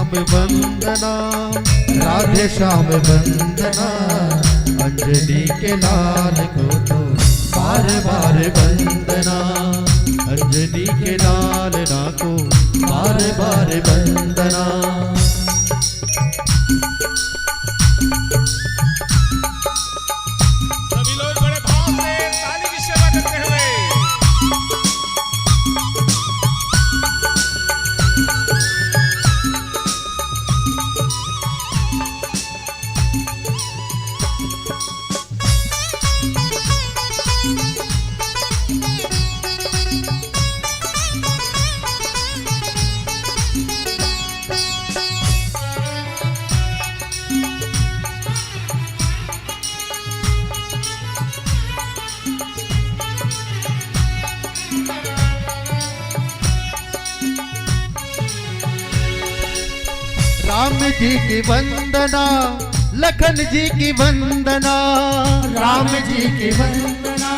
श्याम वंदना, राधे श्याम वंदना, अंजलि के लाल को तो बार बार वंदना, अंजलि के लाल ना को बार बार वंदना। सभी लोग बड़े भाव से ताली की सेवा करते हुए राम जी की वंदना, लखन जी की वंदना, राम जी की वंदना,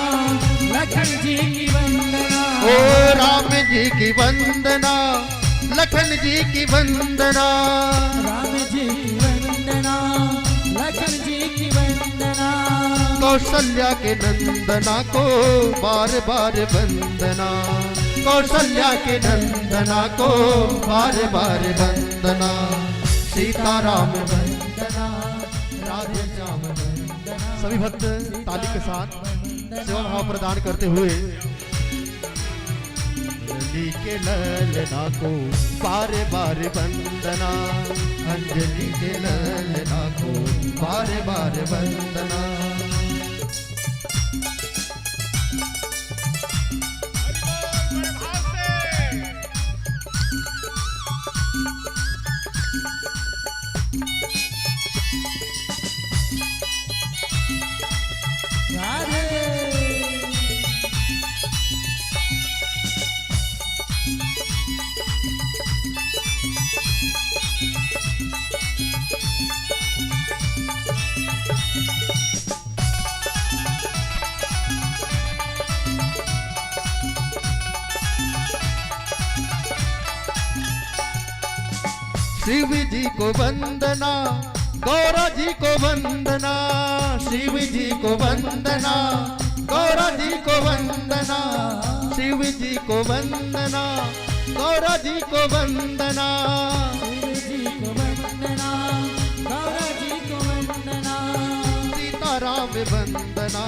लखन जी की वंदना, ओ राम जी की वंदना, लखन जी की वंदना, राम जी की वंदना, लखन जी की वंदना, कौशल्या के नंदना को बार बार वंदना, कौशल्या के नंदना को बार बार वंदना, सीताराम वंदना, राधे श्याम वंदना। सभी भक्त ताली के साथ सेवा भाव प्रदान करते हुए अंजलि के ललना को बार बार वंदना, अंजलि के ललना को बार बार वंदना। बड़े भाव से राधे शिव जी को वंदना, गौरा जी को वंदना, शिव जी को वंदना, गौरा जी को वंदना, शिव जी को वंदना, गौरा जी को वंदना, शिव जी को वंदना, गौरा जी को वंदना, सीताराम वंदना,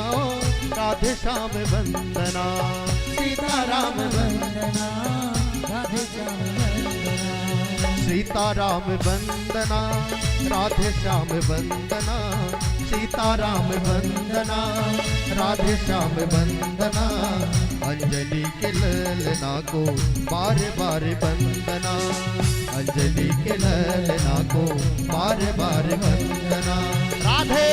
राधे श्याम वंदना, सीताराम वंदना, राधे श्याम वंदना, सीताराम वंदना, राधे श्याम वंदना, सीताराम वंदना, राधे श्याम वंदना, अंजलि के ललना को बार बार वंदना, अंजलि के ललना को बार बार वंदना। राधे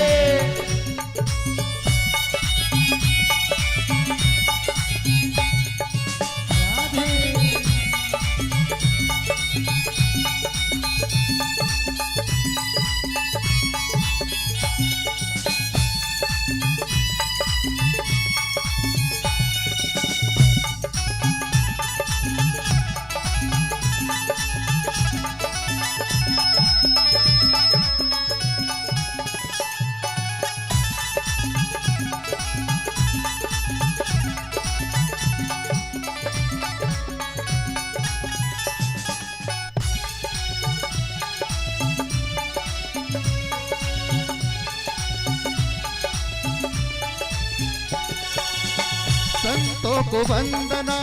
संतों को वंदना,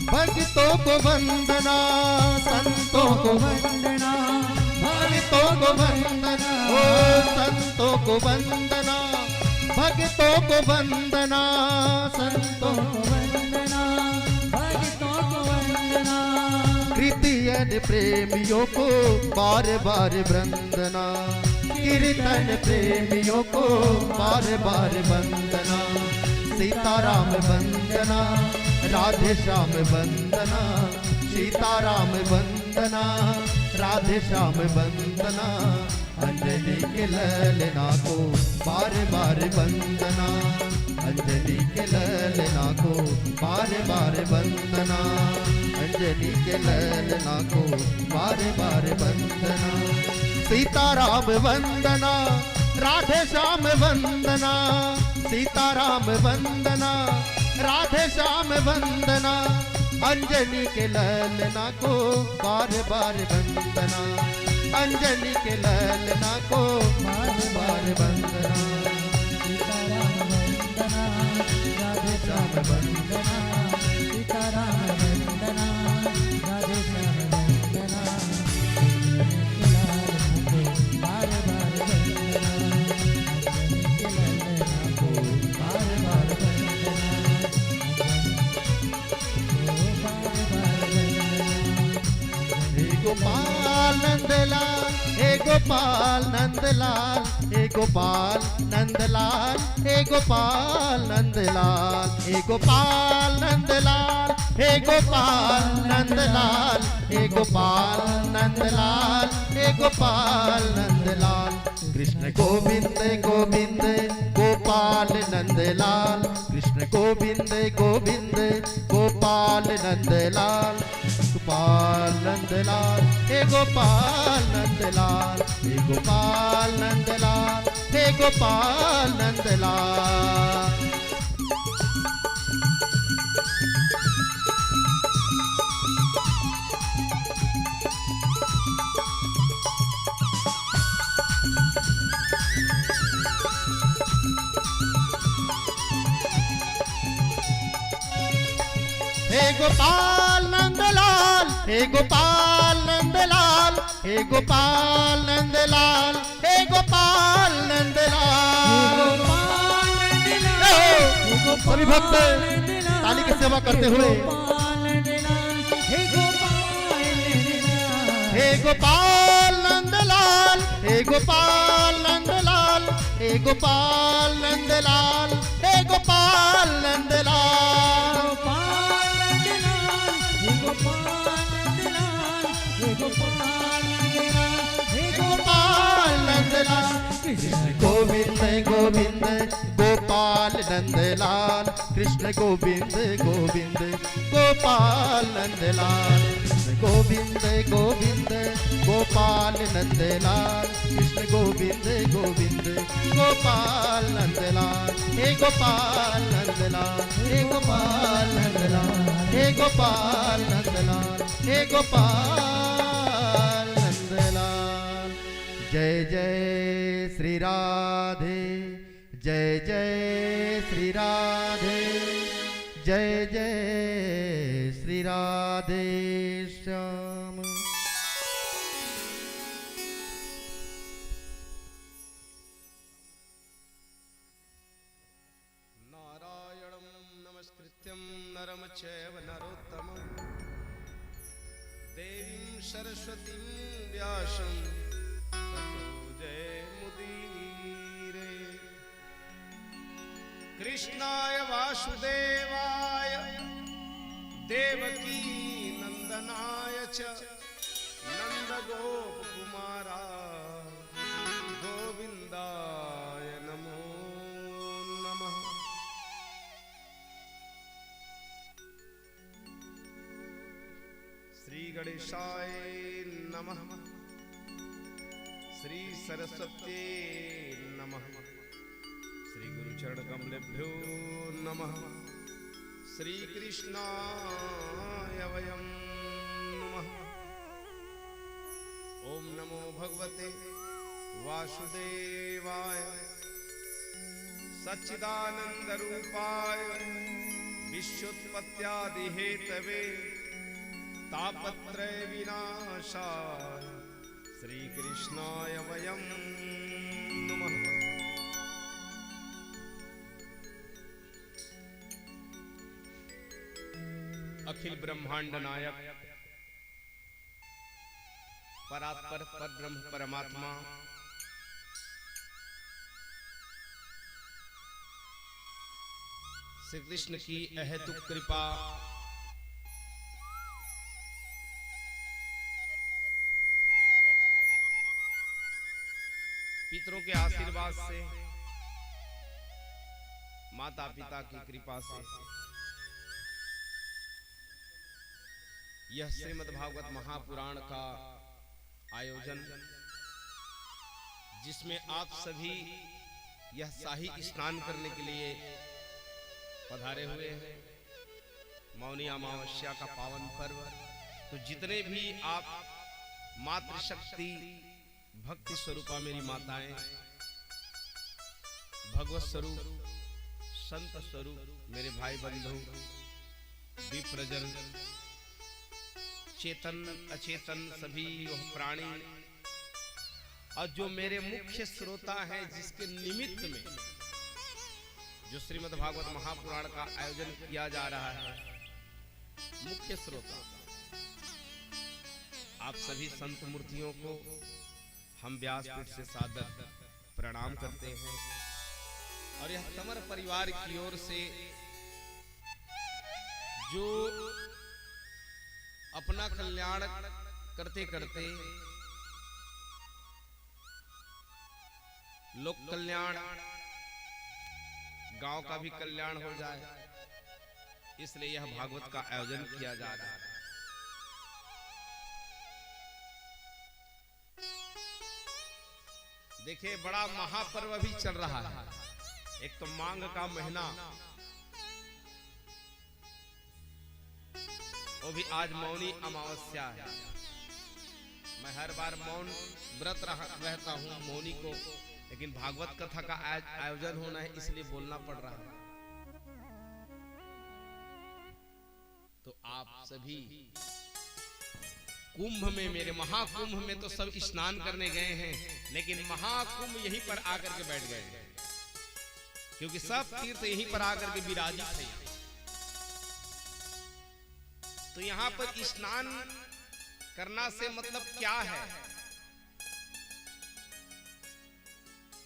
भक्तों को वंदना, संतों को वंदना, भक्तों को वंदना, ओ संतों को वंदना, भक्तों को वंदना, संतों को वंदना, भक्तों को वंदना, कीर्तन प्रेमियों को बार बार वंदना, कीर्तन प्रेमियों को बार बार वंदना, सीताराम वंदना, राधे श्याम वंदना, सीताराम वंदना, राधे श्याम वंदना, अंजलि के ललना को बार बार वंदना, अंजलि के ललना को बार बार वंदना, अंजनी के ललना को बार बार वंदना। सीताराम वंदना, राधे श्याम वंदना, सीताराम वंदना, राधे श्याम वंदना, अंजनी के ललना को बार बार वंदना, अंजनी के ललना को बार बार वंदना। सीताराम वंदना, राधे श्याम वंदना, सीताराम वंदना, राधे श्याम वंदना, बार बार वंदना, के ललना को बार बार वंदना, बार बार वंदना। हे गोपाल नंदलाल, हे गोपाल नंदलाल, हे गोपाल नंदलाल, हे गोपाल नंदलाल, हे गोपाल नंदलाल, हे गोपाल नंदलाल, हे गोपाल नंदलाल, हे गोपाल नंदलाल। कृष्ण गोविंद गोविंद गोपाल नंदलाल, कृष्ण गोविंद गोविंद गोपाल नंदलाल, गोपाल नंदलाल, हे गोपाल नंदलाल, हे गोपाल नंदलाल, हे गोपाल नंदलाल। हे गोपाल नंदलाल, हे गोपाल नंदलाल, हे गोपाल नंदलाल, हे गोपाल नंदलाल। सभी भक्त ताली की सेवा करते हुए हे गोपाल नंदलाल, हे गोपाल नंदलाल, हे गोपाल नंदलाल, हे गोपाल नंदलाल। कृष्ण गोविंद गोविंद गोपाल नंदलाल, कृष्ण गोविंद गोविंद गोपाल नंदलाल, कृष्ण गोविंद गोविंद गोपाल नंदलाल, कृष्ण गोविंद गोविंद गोपाल नंदलाल। हे गोपाल नंदलाल, हे गोपाल नंदलाल, हे गोपाल नंदलाल, हे गोपाल नंदलाल। जय जय श्री राधे, जय जय श्री राधे, जय जय श्री राधे श्याम। नारायणं नमस्कृत्यं नरं चैव नरोत्तमं देवीं सरस्वतीं व्यासं ततो जयमुदीरये। कृष्णाय वासुदेवाय देवकी नंदनाय च नन्दगोपकुमाराय गोविन्दाय नमो नमः। श्री गणेशाय नमः, श्री सरस्वत्यै नमः, श्री गुरुचरण कमलेभ्यो नमः। श्री कृष्णाय वयं नमः। ओम नमो भगवते वासुदेवाय सच्चिदानंद रूपाय विश्वोत्पत्त्यादि हेतवे तापत्रय विनाशाय श्री कृष्णाय वयं नमः। अखिल ब्रह्मांड नायक परात्पर परब्रह्म परमात्मा श्री कृष्ण की अहेतुक कृपा पितरों के आशीर्वाद से माता पिता की कृपा से यह श्रीमद्भागवत महापुराण का आयोजन, जिसमें आप सभी यह शाही स्नान करने के लिए पधारे हुए हैं। मौनी अमावस्या का पावन पर्व, तो जितने भी आप मातृशक्ति भक्ति स्वरूपा मेरी माताएं, भगवत स्वरूप संत स्वरूप मेरे भाई बंधु, विप्रजन, चेतन अचेतन सभी वह प्राणी, और जो मेरे मुख्य श्रोता हैं, जिसके निमित्त में जो श्रीमद्भागवत महापुराण का आयोजन किया जा रहा है, मुख्य श्रोता आप सभी संत मूर्तियों को हम व्यासपीठ से सादर प्रणाम करते हैं। और यह तमर परिवार की ओर से जो अपना कल्याण करते करते लोक कल्याण, गांव का भी कल्याण हो जाए, इसलिए यह भागवत का आयोजन किया जा रहा है। देखिए, बड़ा महापर्व अभी चल रहा है। एक तो मांग का महीना, वो भी आज मौनी अमावस्या है। मैं हर बार मौन व्रत रहता हूँ मौनी को, लेकिन भागवत कथा का आयोजन होना है, इसलिए बोलना पड़ रहा है। तो आप सभी कुंभ में, मेरे महाकुंभ में तो सब स्नान करने गए हैं, लेकिन महाकुंभ यहीं पर आकर के बैठ गए हैं, क्योंकि सब तीर्थ यहीं पर आकर के विराजित है। तो यहां पर स्नान करना से मतलब क्या है?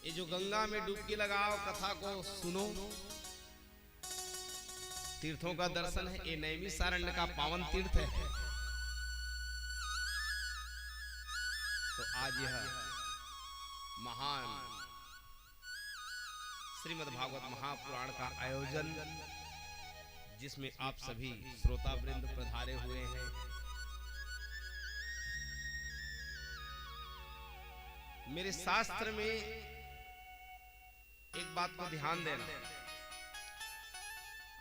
ये जो गंगा में डुबकी लगाओ, कथा को सुनो, तीर्थों का दर्शन है। ये नैमिषारण्य का पावन तीर्थ है। तो आज यह महान श्रीमद्भागवत महापुराण का आयोजन, जिसमें आप सभी श्रोता वृंद पधारे हुए हैं, मेरे शास्त्र में एक बात को ध्यान देना,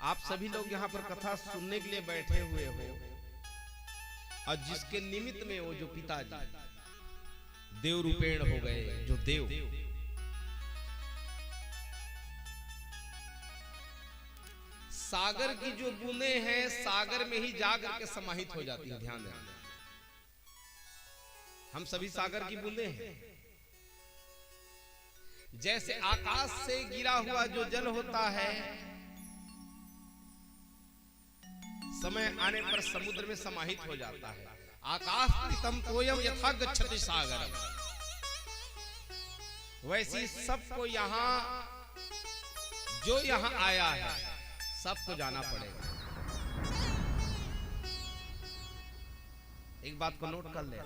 आप सभी लोग यहाँ पर कथा सुनने के लिए बैठे हुए हो, और जिसके निमित्त में वो जो पिताजी देव रूपेण हो गए, जो देव, सागर की जो बूंदे हैं, सागर में ही जाकर के समाहित हो जाती है। ध्यान देना, हम सभी सागर की बूंदे हैं। जैसे आकाश से गिरा हुआ जो जल होता है, समय आने पर समुद्र में समाहित हो जाता है। आकाश प्रीतम तोयम यथा गच्छति सागरम, वैसी सबको यहां जो यहां आया है, सबको जाना पड़ेगा। एक बात को नोट कर ले,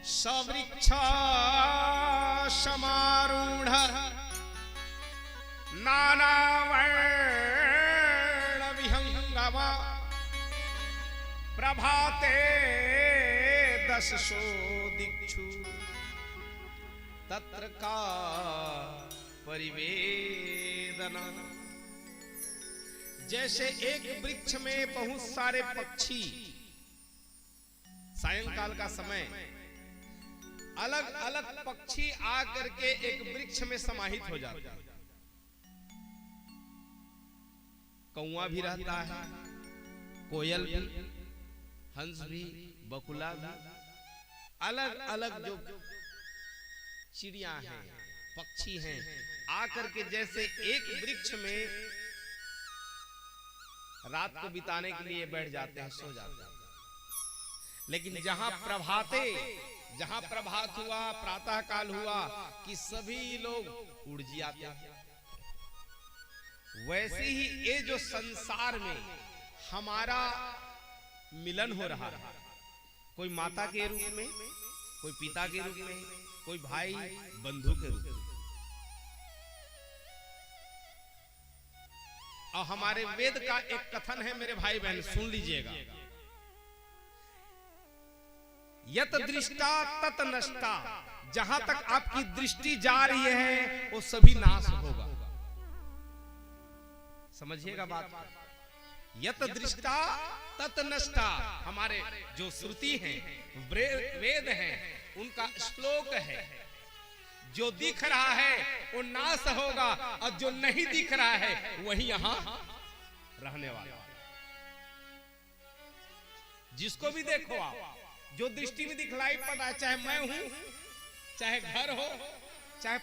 सवृक्षा समारूढ़ नानावर्ण विहंगम प्रभाते दशसो दिक्षु तत्र का परिवेदना। जैसे एक वृक्ष में बहुत सारे पक्षी सायंकाल का समय अलग अलग पक्षी आकर के एक वृक्ष में समाहित हो जाते हैं। कौवा भी रहता है, कोयल भी, हंस भी, बकुला भी, अलग अलग जो चिड़िया हैं, पक्षी हैं, आकर के जैसे एक वृक्ष में रात को बिताने के लिए बैठ जाते हैं, सो जाते हैं। लेकिन जहां प्रभात हुआ, प्रातः काल हुआ कि सभी लोग उड़ जाते हैं। वैसे ही ये जो संसार में हमारा मिलन हो रहा है, कोई माता के रूप में, कोई पिता के रूप में, कोई भाई बंधु के रूप में। और हमारे वेद का एक कथन है मेरे भाई बहन, सुन लीजिएगा। यत दृष्टा तत नष्टा, जहां तक आपकी दृष्टि जा रही है वो सभी नाश होगा। समझिएगा बात। यत दृष्टा तत नष्टा, हमारे जो श्रुति हैं, वेद हैं, उनका श्लोक है। जो दिख रहा है वो नाश होगा और जो नहीं दिख रहा है वही यहां रहने वाला। जिसको भी देखो आप, जो दृष्टि में दिखलाई पड़ रहा है, चाहे मैं हूं, चाहे घर हो, चाहे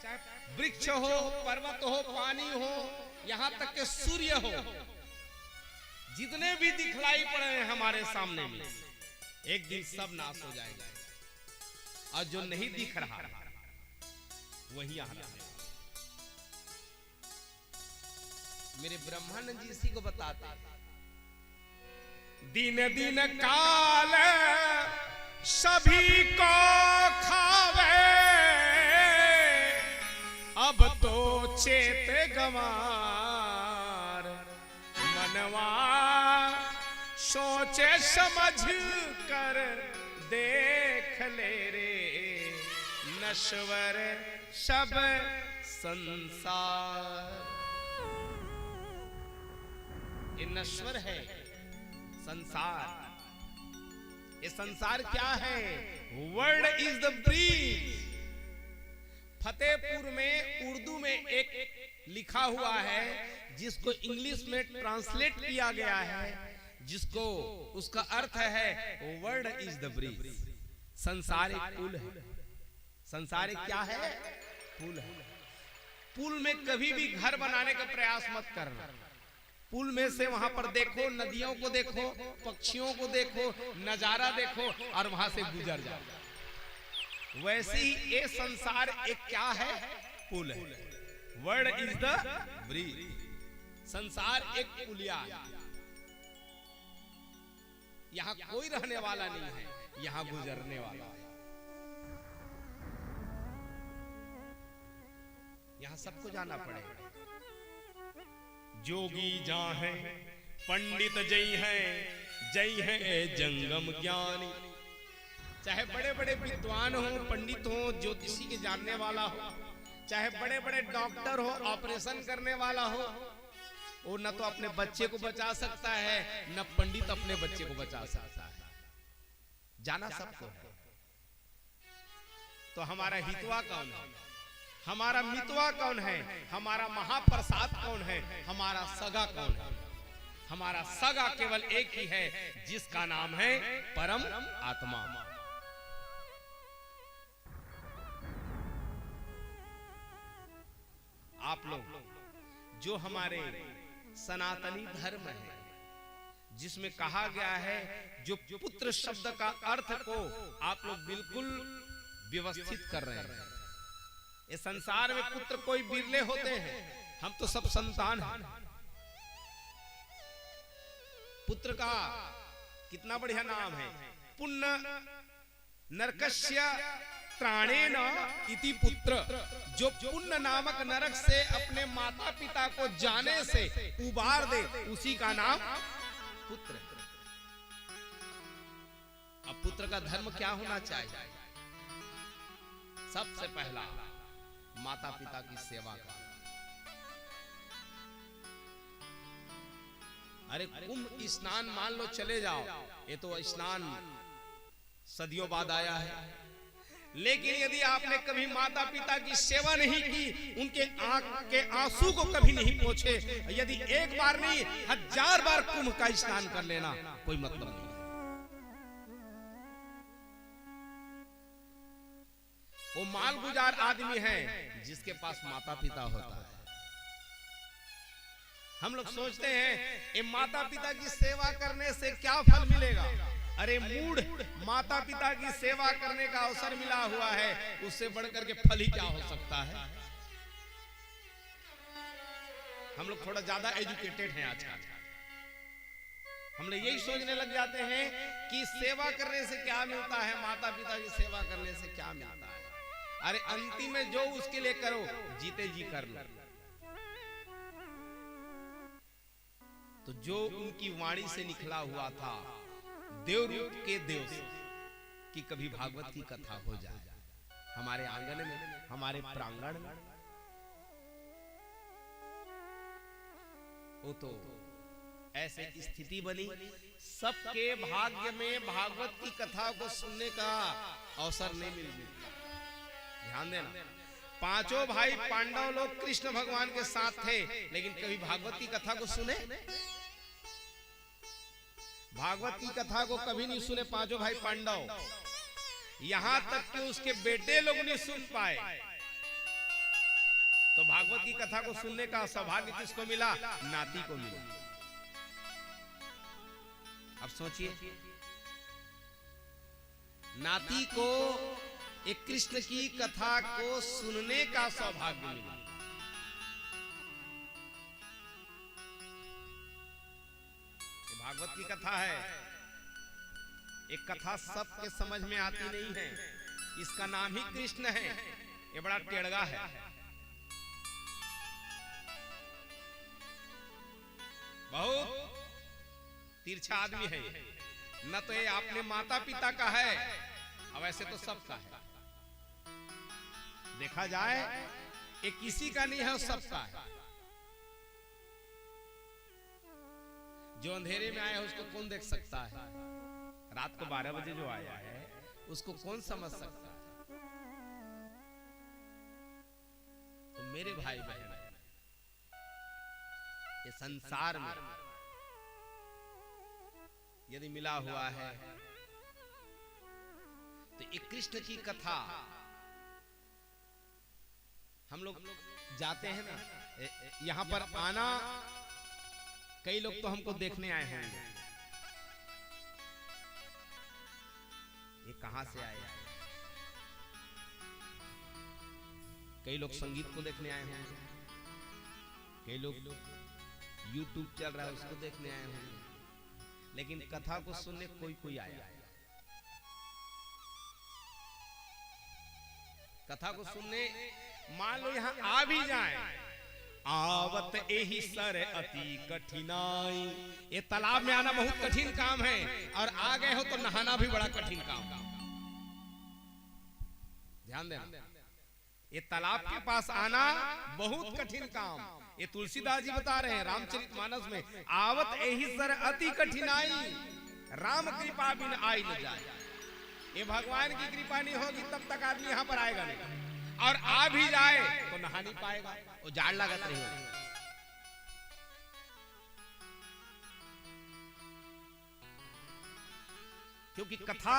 वृक्ष हो, पर्वत हो, पानी हो, यहां तक के सूर्य हो, जितने भी दिखलाई पड़ रहे हैं हमारे सामने में, एक दिन सब नाश हो जाएगा। और जो नहीं दिख रहा वही यहां रहने वाला। मेरे ब्रह्मानंद जी इसी को बताते, दिन दिन काल सभी को खावे, अब तो चेत गंवार, मनवा सोचे समझ कर देख ले रे, नश्वर सब संसार। ये नश्वर है संसार। ये संसार क्या है? World is the breeze. Fatehpur में उर्दू में एक लिखा हुआ है, जिसको इंग्लिश में ट्रांसलेट किया गया है, जिसको उसका अर्थ है वर्ल्ड इज द ब्रिज। संसार एक पुल है। संसार एक क्या है? पुल है। पुल में कभी भी घर बनाने का प्रयास मत करना। पुल में से वहां पर देखो, नदियों को देखो, पक्षियों को देखो, नजारा देखो और वहां से गुजर जाओ। वैसे ही ये संसार एक क्या है? पुल है। World is the bridge. संसार एक पुलिया है। यहां कोई रहने वाला नहीं है, यहां गुजरने वाला है। यहां सबको जाना पड़ेगा। जोगी जहां है, पंडित जय है जंगम ज्ञानी। चाहे बड़े बड़े विद्वान हो, पंडित हो, ज्योतिषी के जानने वाला हो, चाहे बड़े बड़े डॉक्टर हो, ऑपरेशन करने वाला हो, वो न तो अपने बच्चे को बचा सकता है, न पंडित अपने बच्चे को बचा सकता है। जाना सबको है। तो हमारा हितवा कौन है? हमारा मितवा कौन है? हमारा महाप्रसाद कौन है? हमारा सगा कौन है? हमारा सगा केवल एक ही है, जिसका नाम है परम आत्मा। आप लोग जो हमारे सनातनी धर्म है, जिसमें कहा गया है, जो पुत्र शब्द का अर्थ को आप लोग बिल्कुल व्यवस्थित कर रहे हैं। इस संसार में पुत्र कोई बिरले होते हैं, हम तो सब संतान हैं। पुत्र का कितना बढ़िया नाम है, पुण्य नरकस्य त्राणेन इति पुत्र। जो पुण्य नामक नरक से अपने माता पिता को जाने से उबार दे, उसी का नाम पुत्र। अब पुत्र का धर्म क्या होना चाहिए? सबसे पहला माता पिता की सेवा करना। अरे कुंभ स्नान मान लो चले जाओ, ये तो स्नान सदियों बाद आया है, लेकिन यदि आपने कभी माता पिता की सेवा नहीं की, उनके आंख के आंसू को कभी नहीं पोंछे, यदि एक बार नहीं 1000 बार कुंभ का स्नान कर लेना, कोई मतलब नहीं। वो मालगुजार आदमी है जिसके पास माता पिता होता है। हम लोग सोचते हैं ये माता पिता की सेवा करने से क्या फल मिलेगा? अरे मूढ़, माता पिता की सेवा करने का अवसर मिला हुआ है, उससे बढ़कर के फल ही क्या हो सकता है? हम लोग थोड़ा ज्यादा एजुकेटेड हैं आजकल। हम लोग यही सोचने लग जाते हैं कि सेवा करने से क्या मिलता है, माता पिता की सेवा करने से क्या मिलता है। अरे अंतिम में जो उसके लिए करो, जीते जी कर लो। तो जो उनकी वाणी से निकला हुआ था देवरूप के देव से कि कभी भागवत की कथा हो जाए हमारे आंगन में, हमारे प्रांगण में, वो तो ऐसे स्थिति बनी, सबके भाग्य में भागवत की कथा को सुनने का अवसर नहीं मिलता। ध्यान देना, पांचों भाई पांडव लोग कृष्ण भगवान के साथ थे, लेकिन कभी भागवत की कथा को सुने? भागवत की कथा को कभी नहीं सुने पांचों भाई पांडव, यहां तक कि उसके बेटे लोग नहीं सुन पाए। तो भागवत की कथा को सुनने का सौभाग्य किसको मिला? नाती को मिला। अब सोचिए, नाती को एक कृष्ण की कथा को सुनने का सौभाग्य मिला। ये भागवत की कथा है, एक कथा सबके समझ में आती नहीं है। इसका नाम ही कृष्ण है, ये बड़ा टेढ़गा है। बहुत तिरछा आदमी है, न तो ये अपने माता पिता का है और वैसे तो सबका है। देखा जाए ये किसी का नहीं है, सबका है। जो अंधेरे में आया है उसको कौन देख सकता है? रात को 12 बजे जो आया है उसको कौन समझ सकता है? तो मेरे भाई बहन, ये संसार में यदि मिला हुआ है तो एक कृष्ण की कथा हम लोग जाते हैं ना, यहां पर आना, कई लोग तो हमको देखने आए होंगे, ये कहां से आए? कई लोग संगीत को देखने आए होंगे, कई लोग YouTube चल रहा है उसको देखने आए होंगे, लेकिन कथा को सुनने कोई आया। कथा को सुनने मान लो यहां आ भी जाए, आवत एही सर अति कठिनाई। ये तालाब में आना बहुत कठिन काम है, और आ गए हो तो नहाना भी बड़ा कठिन काम। ध्यान देना, ये तालाब के पास आना बहुत कठिन काम। ये तुलसीदास जी बता रहे हैं रामचरितमानस में, आवत एही सर अति कठिनाई, राम कृपा बिन आई न जाए। ये भगवान की कृपा नहीं होगी तब तक आदमी यहां पर आएगा नहीं, और आ भी जाए तो नहा नहीं पाएगा, वो जाड़ लागत रही होगी। क्योंकि कथा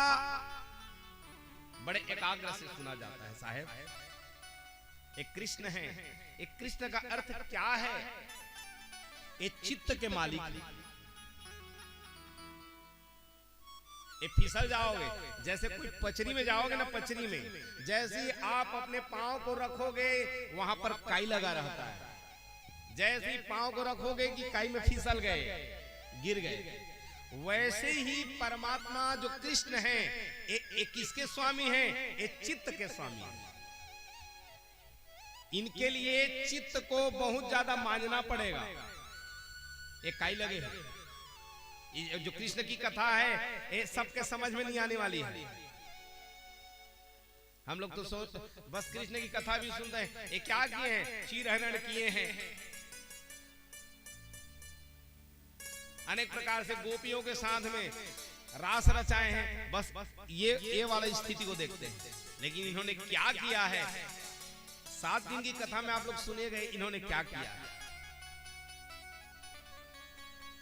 बड़े एकाग्र से सुना जाता है साहेब। एक कृष्ण है, एक कृष्ण का अर्थ क्या है? एक चित्त के मालिक। ये फिसल जाओगे, जैसे कोई पचरी में जाओगे ना, पचरी में जैसे ही आप अपने पांव को रखोगे वहां पर काई लगा रहता है। जैसे ही पांव को रखोगे कि काई में फिसल गए, गिर गए। वैसे ही परमात्मा जो कृष्ण है, ये किसके स्वामी है? ये चित्त के स्वामी है। इनके लिए चित्त को बहुत ज्यादा मानना पड़ेगा। एक काई लगे है, जो कृष्ण की कथा है ये सबके समझ में नहीं आने वाली है। हम लोग तो सोच बस कृष्ण की कथा भी सुनते हैं, ये क्या किए हैं? चीर हरण किए हैं, अनेक प्रकार से गोपियों के साथ में रास रचाए हैं, बस ये वाला स्थिति को देखते हैं। लेकिन इन्होंने क्या किया है? 7 दिन की कथा में आप लोग सुने गए, इन्होंने क्या किया है?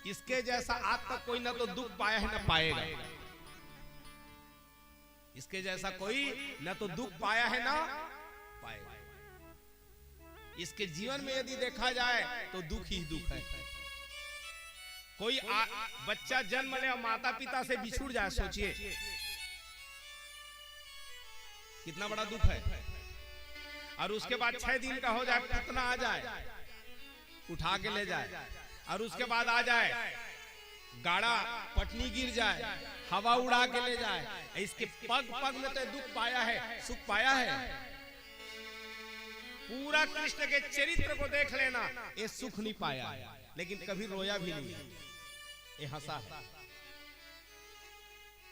इसके जैसा आज तक कोई ना तो दुख पाया है ना पाएगा। इसके जैसा कोई ना तो दुख पाया है ना पाएगा। इसके जीवन में यदि देखा जाए तो दुख ही दुख है। कोई बच्चा जन्म ले और माता पिता से बिछुड़ जाए, सोचिए कितना बड़ा दुख है। और उसके बाद 6 दिन का हो जाए, पुतना आ जाए उठा के ले जाए, और उसके बाद आ जाए गाड़ा पटनी गिर जाए, हवा उड़ा के ले जाए, इसके पग पग में तो दुख पाया है, सुख पाया है। पूरा कृष्ण के चरित्र को देख लेना, ये सुख नहीं पाया है, लेकिन कभी रोया भी नहीं, ये हंसा है।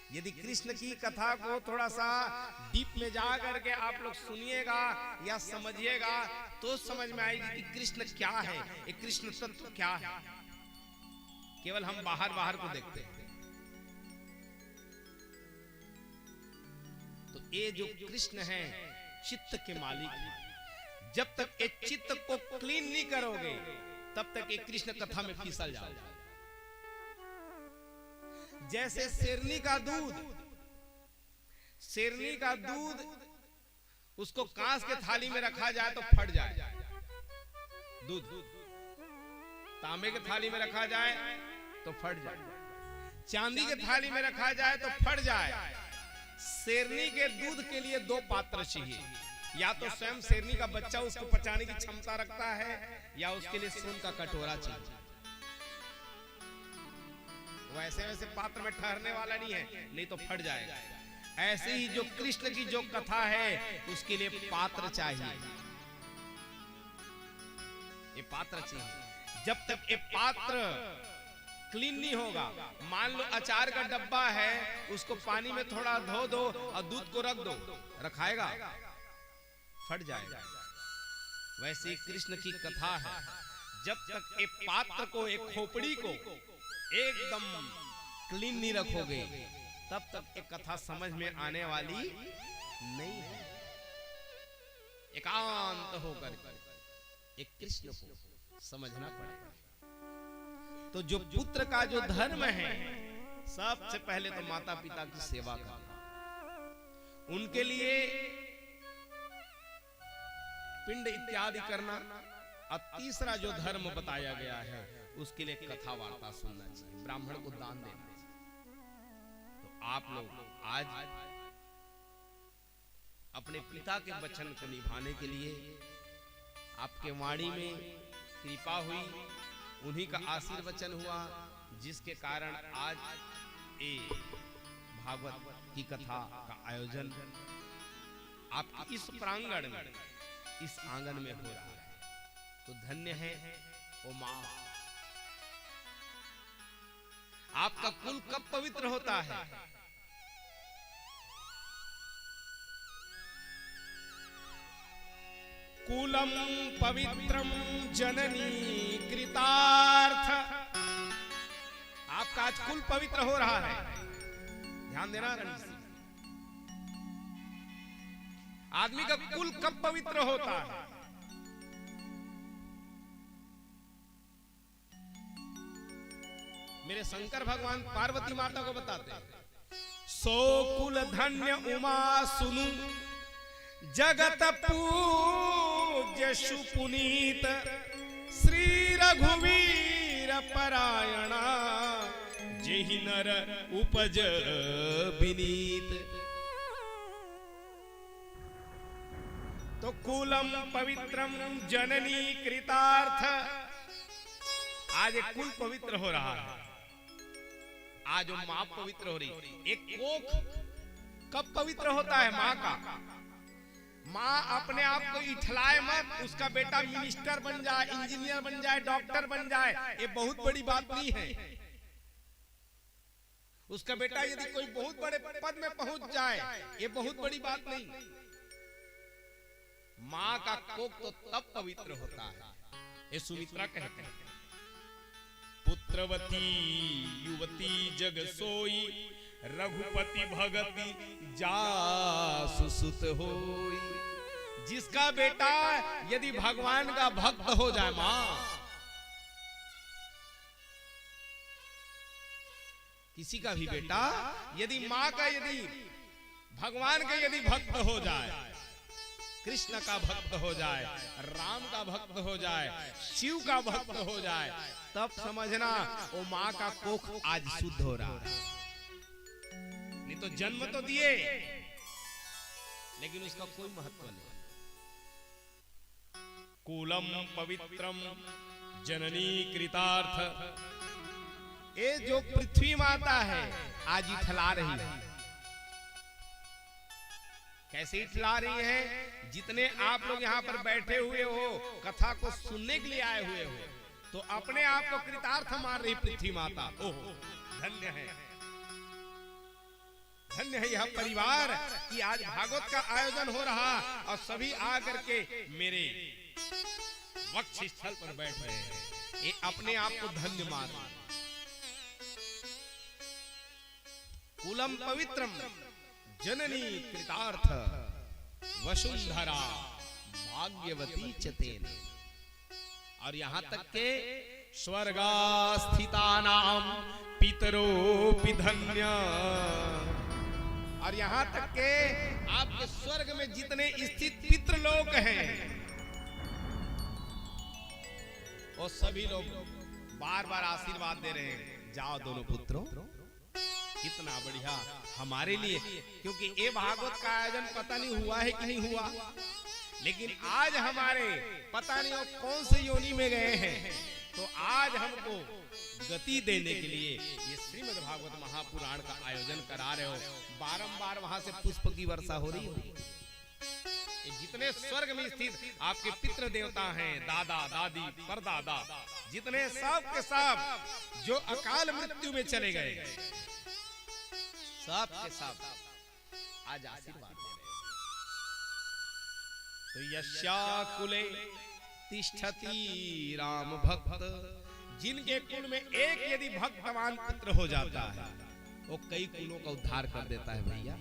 यदि कृष्ण की कथा को थोड़ा सा डीप में जा करके आप लोग सुनिएगा या समझिएगा तो समझ में आएगी कि कृष्ण क्या है, ये कृष्ण तत्व क्या है। केवल हम बाहर बाहर को देखते हैं। तो ये जो कृष्ण है चित्त के मालिक, जब तक ये चित्त को क्लीन नहीं करोगे तब तक ये कृष्ण कथा में फिसल जाओगे। जैसे शेरनी का दूध उसको कांच के थाली में रखा जाए तो फट जाए, दूध तांबे के थाली में रखा जाए तो फट जाए, चांदी के थाली में रखा जाए तो फट जाए। शेरनी के दूध के लिए दो पात्र चाहिए, या तो स्वयं शेरनी का बच्चा उसको पचाने की क्षमता रखता है, या उसके लिए सोन का कटोरा चाहिए। वैसे वैसे पात्र में ठहरने वाला नहीं है, नहीं तो फट जाएगा। ऐसे ही जो कृष्ण की जो कथा है उसके लिए पात्र चाहिए, ये पात्र चाहिए। जब तक ये पात्र क्लीन नहीं होगा, मान लो अचार का डब्बा है, उसको पानी में थोड़ा धो दो और दूध को रख दो, रखाएगा? फट जाएगा। वैसे ही कृष्ण की कथा है, जब तक एक पात्र को, एक खोपड़ी को एकदम क्लीन नहीं रखोगे तब तक एक कथा समझ में आने वाली नहीं है। एकांत होकर एक कृष्ण को समझना पड़ेगा। तो जो पुत्र का जो धर्म है, सबसे पहले तो माता पिता की सेवा करना, उनके लिए पिंड इत्यादि करना, और तीसरा जो धर्म बताया गया है उसके लिए कथा वार्ता सुनना चाहिए, ब्राह्मण को दान देना चाहिए। तो आप लोग आज अपने पिता के वचन को निभाने के लिए आपके वाणी में कृपा हुई, उन्हीं का आशीर्वचन हुआ, जिसके कारण आज ये भागवत की कथा का आयोजन आपकी इस प्रांगण में, इस आंगन में हो रहा है। तो धन्य है ओ मां। आपका कुल कब पवित्र होता है? कुलम पवित्रम जननी कृतार्थ। आपका आज कुल पवित्र हो रहा है, ध्यान देना रणजीत सिंह। आदमी का कुल कब पवित्र होता है? मेरे शंकर भगवान पार्वती माता को बताते हैं, सो कुल धन्य उमा सुनु, जगत पूज्य सुपुनीत, श्री रघुवीर परायणा, जेहि नर उपज विनीत। तो कुलम पवित्रम जननी कृतार्थ। आज एक कुल पवित्र हो रहा है, आज वो मां पवित्र हो रही। एक कोख कब पवित्र होता है? मां का। मां अपने आप को इठलाए मत, उसका बेटा मिनिस्टर बन जाए, इंजीनियर बन जाए, डॉक्टर बन जाए, ये बहुत बड़ी बात नहीं है। उसका बेटा यदि कोई बहुत बड़े पद में पहुंच जाए, ये बहुत बड़ी बात नहीं। मां का कोख तो तब पवित्र होता है, ये सुमित्रा कहते हैं, पुत्रवती युवती जग सोई, रघुपति भगति जासु सुत होई। जिसका बेटा यदि भगवान का भक्त हो जाए, मां, किसी का भी बेटा यदि मां का, यदि भगवान का यदि भक्त हो जाए, कृष्ण का भक्त हो जाए, राम का भक्त हो जाए, शिव का भक्त हो जाए, तब समझना वो मां का कोख आज शुद्ध हो रहा है। नहीं तो जन्म तो दिए लेकिन उसका कोई महत्व नहीं। कुलम पवित्रम जननी कृतार्थ। ये जो पृथ्वी माता है आज इठला रही है। कैसे इठला रही है? जितने आप लोग यहाँ पर बैठे हुए हो, कथा को सुनने के लिए आए हुए हो, तो अपने आप को कृतार्थ मान रही पृथ्वी माता। ओहो, धन्य है, धन्य है यह परिवार कि आज भागवत का आयोजन हो रहा और सभी आकर के मेरे वक्ष स्थल पर बैठ रहे हैं। ये अपने आप को धन्य मान रहे हैं। कुलम पवित्रम जननी कृतार्थ वसुंधरा भाग्यवती चतेन। और यहां तक के स्वर्गास्थितानाम पितरोपि धन्य। और यहां तक के आपके स्वर्ग में जितने स्थित पितृलोक हैं, वो सभी लोग बार बार आशीर्वाद दे रहे हैं, जाओ दोनों पुत्रों। कितना बढ़िया हमारे लिए, क्योंकि ये भागवत का आयोजन पता नहीं हुआ है कि नहीं हुआ, लेकिन आज हमारे पता नहीं वो कौन से योनि में गए हैं, तो आज हमको गति देने के लिए ये श्रीमद् भागवत महापुराण का आयोजन करा रहे हो। बारंबार वहां से पुष्प की वर्षा हो रही है। ये जितने स्वर्ग में स्थित आपके पितृ देवता हैं, दादा दादी परदादा, जितने सब के सब जो अकाल मृत्यु में चले गए, सब के सब आज आशीर्वाद दे रहे हैं। तो यस्या कुले तिष्ठति राम भक्त, जिनके कुल में एक यदि भक्तवान पुत्र हो जाता है, वो कई कुलों का उद्धार कर देता है। भैया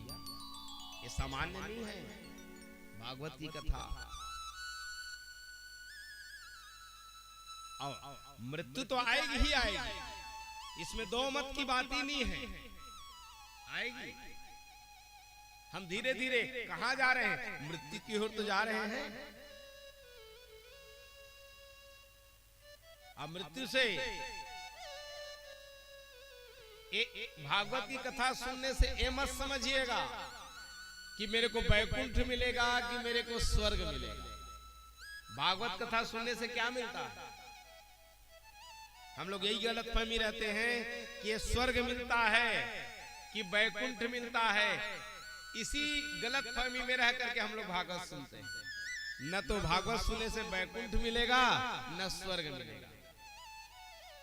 ये सामान्य नहीं है, भागवत की कथा। मृत्यु तो आएगी ही आएगी, इसमें दो मत की बात ही नहीं है, आएगी। हम धीरे धीरे कहां जा रहे हैं? मृत्यु की ओर तो जा रहे हैं। अब मृत्यु से भागवत की कथा सुनने से ये मत समझिएगा कि मेरे को वैकुंठ मिलेगा कि मेरे को स्वर्ग मिलेगा। भागवत कथा सुनने से क्या मिलता है? हम लोग यही गलतफहमी रहते हैं कि ये स्वर्ग मिलता है कि वैकुंठ मिलता है। इसी गलतफहमी में रह करके हम लोग भागवत सुनते हैं। न तो भागवत सुनने से वैकुंठ मिलेगा, न स्वर्ग मिलेगा।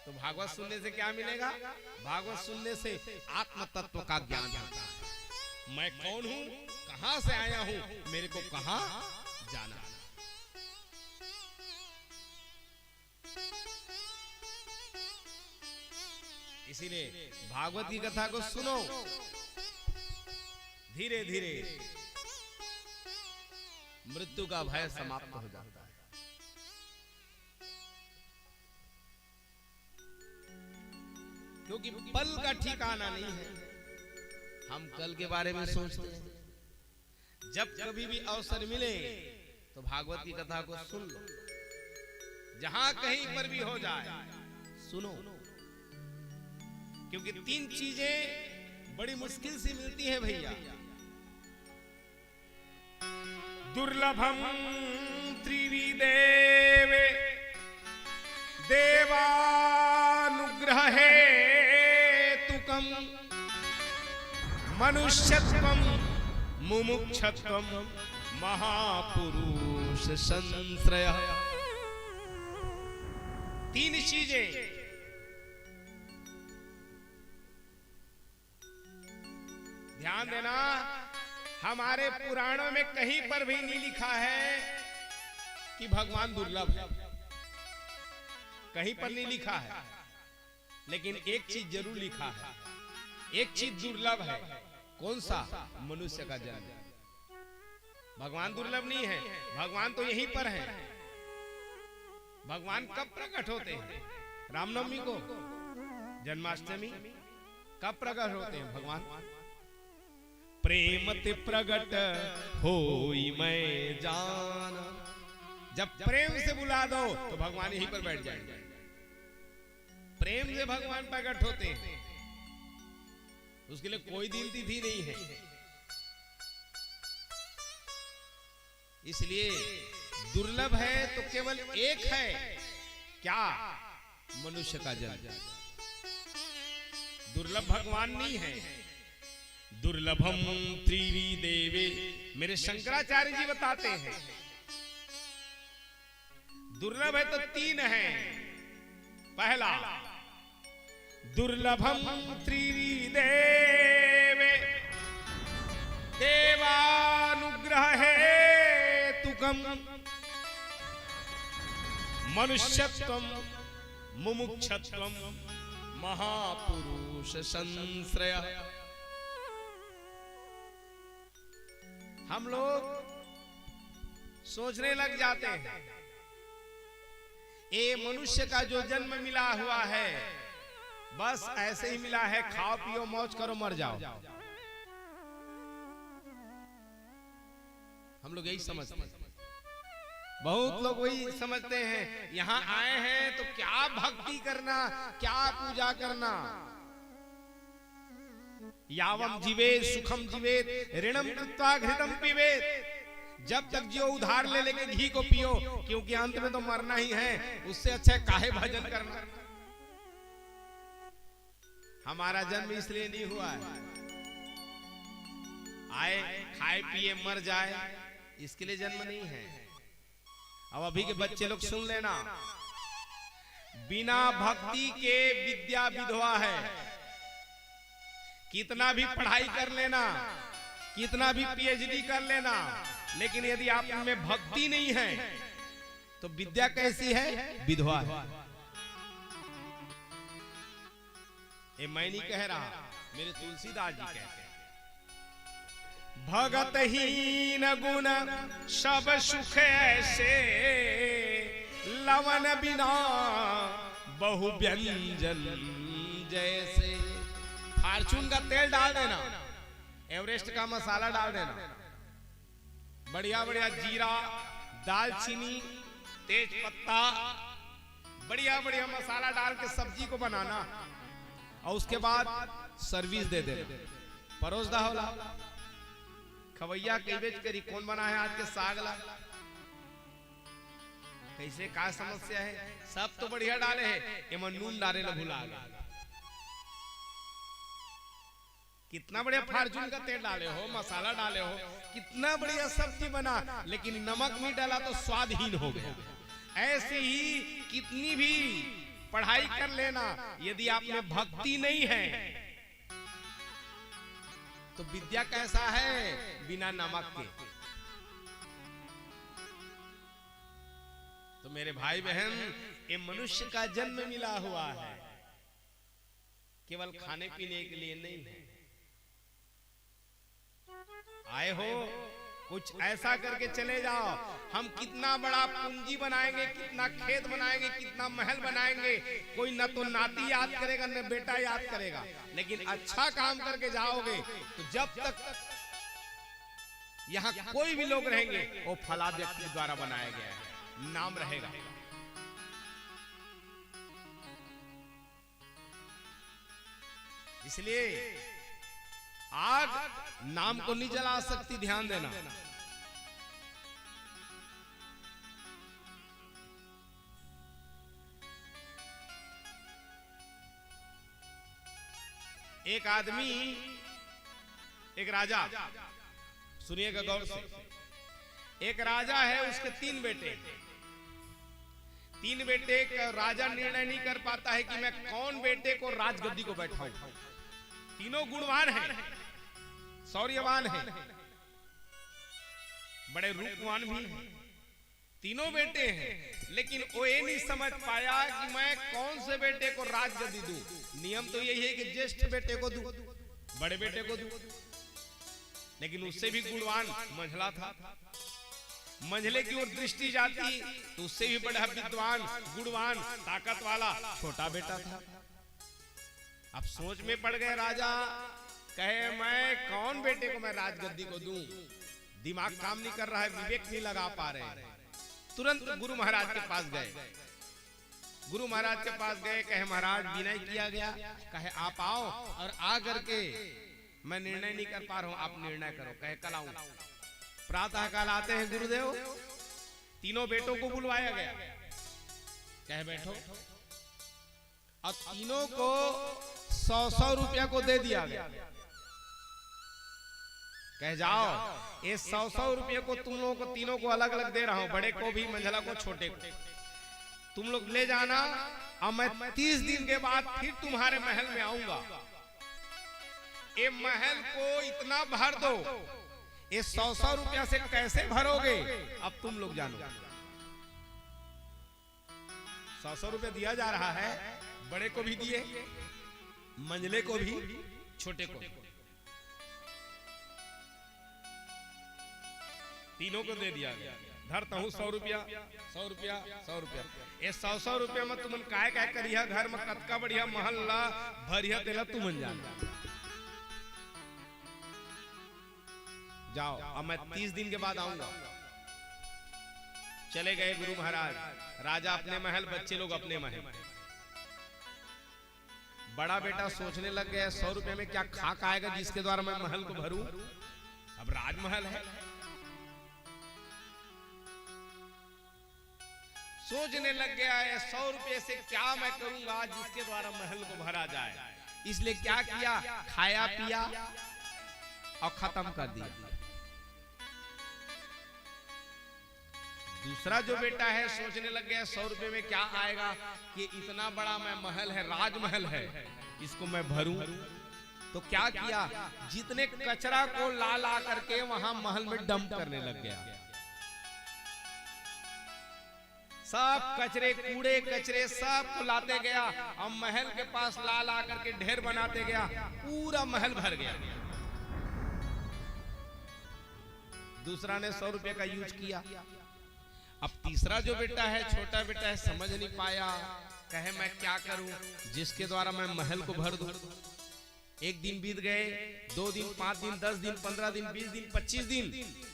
तो भागवत सुनने से क्या मिलेगा? भागवत सुनने से आत्म तत्व का ज्ञान होता है। मैं कौन हूं, कहां से आया हूं, मेरे को कहां जाना है। इसीलिए भागवत की कथा को सुनो, धीरे धीरे मृत्यु का भय समाप्त हो जाता है। क्योंकि पल का ठिकाना नहीं है। हम कल के बारे में सोचते हैं। जब कभी भी अवसर मिले तो भागवत की कथा को सुन लो, जहां कहीं पर भी हो जाए सुनो। क्योंकि तीन चीजें बड़ी मुश्किल से मिलती हैं भैया। दुर्लभम त्रिविदेवे देवानुग्रह हेतुकम मनुष्यत्वम मुमुक्षत्वम महापुरुष संश्रय। तीन चीजें ध्यान देना, हमारे पुराणों में कहीं पर भी नहीं लिखा है कि भगवान दुर्लभ है, कहीं पर नहीं लिखा है। लेकिन एक चीज जरूर लिखा है, एक चीज दुर्लभ है। कौन सा? मनुष्य का जन्म। भगवान दुर्लभ नहीं है, भगवान तो यहीं पर है। भगवान कब प्रकट होते हैं? रामनवमी को, जन्माष्टमी। कब प्रकट होते हैं भगवान? प्रेम ते प्रगट होई मैं जान। जब प्रेम से बुला दो तो भगवान यहीं पर बैठ जाएंगे। प्रेम से भगवान प्रकट होते हैं, उसके लिए कोई दिन तिथि नहीं है। इसलिए दुर्लभ है तो केवल एक है, क्या? मनुष्य का जन्म। दुर्लभ भगवान नहीं है। दुर्लभम त्रिवी देवे, मेरे शंकराचार्य जी बताते हैं दुर्लभ है तो तीन है। पहला दुर्लभम त्रिवी देवे देवानुग्रह है तुकम मनुष्यत्वम मुमुक्षत्वम महापुरुष संश्रय। हम लोग सोचने लग जाते हैं ये मनुष्य का जो जन्म मिला हुआ है बस ऐसे ही मिला है, खाओ पियो मौज करो मर जाओ। हम लोग यही समझते हैं, बहुत लोग वही समझते हैं यहां आए हैं तो क्या भक्ति करना, क्या पूजा करना। यावम जीवेत सुखम जीवेत ऋणम कृत्वा घृतम पीवेत। जब तक जियो उधार ले लेके घी को पियो, क्योंकि अंत में तो मरना ही है। उससे अच्छा है काहे भजन करना। हमारा जन्म इसलिए नहीं हुआ है आए खाए पिए मर जाए, इसके लिए जन्म नहीं है। अब अभी के बच्चे लोग सुन लेना, बिना भक्ति के विद्या विधवा है। कितना भी पढ़ाई कर लेना, कितना भी पीएचडी कर लेना, लेकिन यदि आप में भक्ति नहीं है तो विद्या कैसी है? विधवा है। ये मैं नहीं कह रहा, मेरे तुलसीदास जी कहते हैं भगत हीन गुण सब सुख ऐसे लवन बिना बहु व्यंजन जैसे। फॉर्चून का तेल डाल देना, एवरेस्ट का मसाला डाल देना, बढ़िया बढ़िया जीरा दालचीनी तेज पत्ता बढ़िया बढ़िया मसाला डाल के सब्जी को बनाना और उसके बाद सर्विस दे देना। परोस दा होला खवैया कई बेच करी कौन बना है आज के साग ला। कैसे का समस्या है? सब तो बढ़िया डाले हैं, एमन नून डाले न भुला गए। कितना बढ़िया फॉर्चून का तेल डाले हो, मसाला डाले हो, कितना बढ़िया सब्जी बना, लेकिन नमक नहीं डाला तो स्वादहीन हो गया। ऐसे ही कितनी भी पढ़ाई कर लेना, यदि आप में भक्ति नहीं है तो विद्या कैसा है? बिना नमक के। तो मेरे भाई बहन, ये मनुष्य का जन्म मिला हुआ है, केवल खाने पीने के लिए नहीं है। आए हो कुछ ऐसा करके चले जाओ, हम कितना बड़ा पूंजी बनाएंगे, कितना खेत बनाएंगे, कितना महल बनाएंगे, कोई न तो नाती याद करेगा न बेटा याद करेगा। लेकिन अच्छा काम करके जाओगे तो जब तक यहाँ कोई भी लोग रहेंगे वो फला व्यक्ति द्वारा बनाया गया है, नाम रहेगा। इसलिए आग नाम को नहीं जला सकती, ध्यान देना। एक आदमी, एक राजा, सुनिएगा गौर से। एक राजा है, उसके 3 बेटे। 3 बेटे का राजा निर्णय नहीं कर पाता है कि मैं कौन बेटे को राजगद्दी को बैठाऊं। तीनों गुणवान हैं, शौर्यवान हैं, बड़े रूपवान भी हैं, तीनों बेटे हैं। लेकिन वो ये नहीं समझ पाया कि मैं कौन से बेटे को राजगद्दी दूं। नियम तो यही है कि ज्येष्ठ बेटे को दूं, बड़े बेटे को दूं। लेकिन उससे भी गुणवान मंझला था। मंझले की ओर दृष्टि जाती तो उससे भी बड़ा विद्वान, गुणवान, ताकत वाला छोटा बेटा था। अब सोच में पड़ गए राजा, कहे मैं कौन बेटे को मैं राजगद्दी को दूं। दिमाग काम नहीं कर रहा है, विवेक नहीं लगा पा रहे हैं। तुरंत गुरु महाराज के पास गए। गुरु महाराज के पास गए, कहे महाराज विनय किया गया, कहे आप आओ और आ करके मैं निर्णय नहीं कर पा रहा हूं, आप निर्णय करो। कहे कल आऊं। प्रातः काल आते हैं गुरुदेव, तीनों बेटों को बुलवाया गया, कहे बैठो। और तीनों को 100 रुपया को दे दिया गया। कह जाओ ये 100 रुपये को तुम लोगों को तीनों को अलग अलग दे रहा हूं, बड़े को भी, मंझला को, छोटे को। तुम लोग ले जाना और मैं 30 दिन के बाद फिर तुम्हारे महल में आऊंगा। ये महल को इतना भर दो। ये 100 रुपया से कैसे भरोगे अब तुम लोग जानो। 100 रुपया दिया जा रहा है, बड़े को भी दिए, मंझले को भी, छोटे को, तीनों को दे दिया गया। धरता हूं 100 रुपया, 100 रुपया, 100 रुपया। ये 100 रुपया में तुमन काय काय करिया, घर में कतका बढ़िया महल ला भरिया तेला तुमन जाना। जाओ अब मैं 30 दिन के बाद आऊंगा। चले गए गुरु महाराज, राजा अपने महल, बच्चे लोग अपने महल। बड़ा बेटा सोचने लग गया 100 रुपए में क्या खाक आएगा जिसके द्वारा मैं महल को भरूं। अब राजमहल है। सोचने लग गया है 100 रुपए से क्या मैं करूंगा जिसके द्वारा महल को भरा जाए। इसलिए क्या किया, खाया पिया और खत्म कर दिया। दूसरा जो बेटा है सोचने लग गया 100 रुपए में क्या आएगा कि इतना बड़ा मैं महल है, राजमहल है, इसको मैं भरूं। तो क्या किया, जितने कचरा को ला ला करके वहां महल में डंप करने लग गया। सब कचरे, कूड़े कचरे सब को लाते गया और महल के पास ला ला करके ढेर बनाते गया। पूरा महल भर गया। दूसरा ने 100 रुपए का यूज किया। अब तीसरा जो बेटा है, छोटा बेटा है, समझ नहीं पाया, कहे मैं क्या करूं जिसके द्वारा मैं महल को भर दूं। एक दिन बीत गए, 2 दिन, 5 दिन, 10 दिन, 15 दिन, 20 दिन, 25 दिन,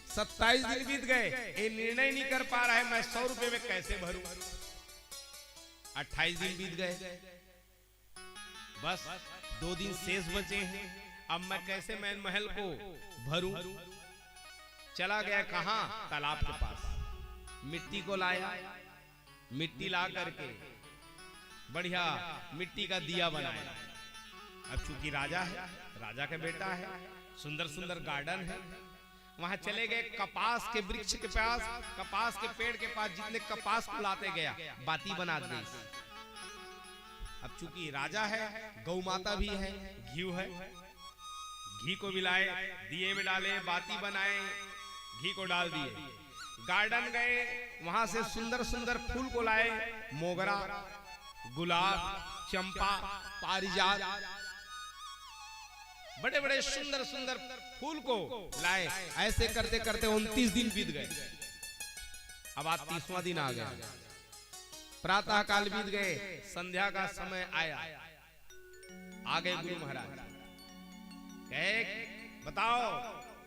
27 दिन बीत गए। ये निर्णय नहीं कर पा रहा है मैं 100 रुपए में कैसे भरूं। 28 दिन बीत गए, बस 2 दिन शेष बचे हैं। अब मैं कैसे मैं महल को भरूं। चला गया कहां, तालाब के पास। मिट्टी को लाया, मिट्टी ला करके बढ़िया मिट्टी का दिया बनाया। अब चूंकि राजा है, राजा का बेटा है, सुंदर सुंदर गार्डन है, वहां चले गए कपास के वृक्ष के पास, कपास के पेड़ के पास। जितने कपास को लाते गया बाती बना दी। अब चूंकि राजा है, गौ माता भी है, घी है, घी को भी लाए, दिए में डाले, बाती बनाए, घी को डाल दिए। गार्डन गए, वहां से सुंदर सुंदर फूल को लाए, मोगरा, गुलाब, चंपा, पारिजात, बड़े बड़े सुंदर सुंदर फूल को लाए। ऐसे करते करते 29 दिन बीत गए। अब आज 30वां दिन आ गया। प्रातः काल बीत गए, संध्या का समय आया। आ गए गुरु महाराज। कहे बताओ,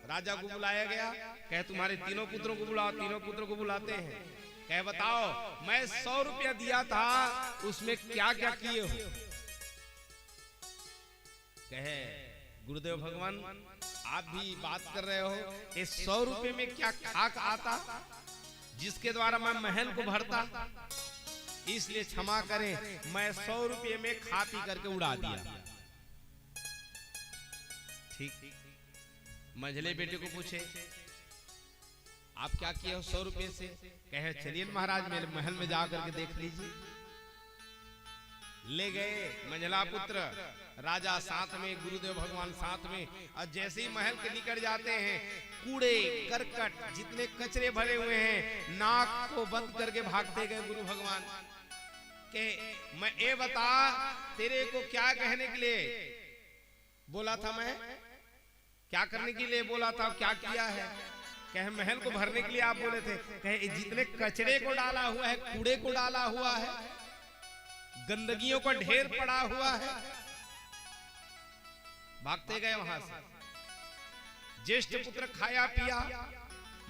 राजा को बुलाया गया। कहे तुम्हारे तीनों पुत्रों को बुलाओ। तीनों पुत्रों को बुलाते हैं। कहे बताओ, मैं 100 रुपया दिया था, उसमें क्या क्या किए हो। कहे गुरुदेव भगवान आप भी बात कर रहे हो, इस 100 रुपये में क्या खाक आता जिसके द्वारा मैं महल को भरता। इसलिए क्षमा करें, मैं 100 रुपये में खा पी करके उड़ा दिया। ठीक। मंझले बेटे को पूछे आप क्या किए हो 100 रुपये से। कहे चलिए महाराज मेरे महल में जा करके देख लीजिए। ले गए मंझला पुत्र, राजा साथ में, गुरुदेव भगवान साथ में। और जैसे ही महल के निकट जाते हैं, कूड़े करकट जितने कचरे भरे हुए हैं, नाक को बंद करके भागते गए गुरु भगवान के। मैं ये बता, तेरे को क्या कहने के लिए बोला था, मैं क्या करने के लिए बोला था, क्या किया है। कहे महल को भरने के लिए आप बोले थे। कहे जितने कचरे को डाला हुआ है, कूड़े को डाला हुआ है, गंदगियों का ढेर पड़ा हुआ है। भागते गए वहां से। ज्येष्ठ पुत्र खाया पिया,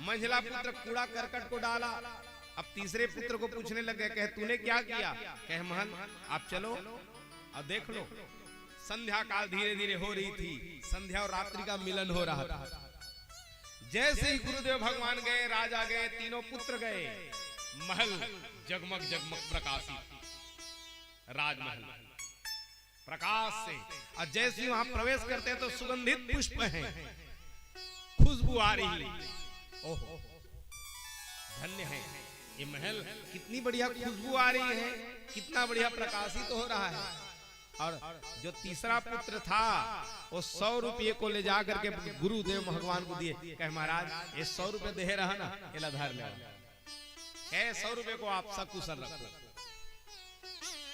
मंझला पुत्र कूड़ा करकट को डाला। अब तीसरे पुत्र को पूछने लगे, कहे तूने क्या किया। कहे महल आप चलो और देख लो। संध्या काल धीरे धीरे हो रही थी, संध्या और रात्रि का मिलन हो रहा था। जैसे ही गुरुदेव भगवान गए, राजा गए, तीनों पुत्र गए, महल जगमग जगमग प्रकाशित, राजमहल। प्रकाश से। और जैसे ही वहां प्रवेश करते हैं तो सुगंधित पुष्प हैं, खुशबू आ रही। ओहो, धन्य है ये महल, कितनी बढ़िया खुशबू आ रही है, कितना बढ़िया प्रकाशित हो रहा है। और जो तीसरा पुत्र था वो 100 रुपये को ले जा करके गुरुदेव भगवान को दिए, कहे महाराज ये 100 रुपये दे रहा ना, ये धर ले, कहे 100 रुपये को आप सकुशल रखो,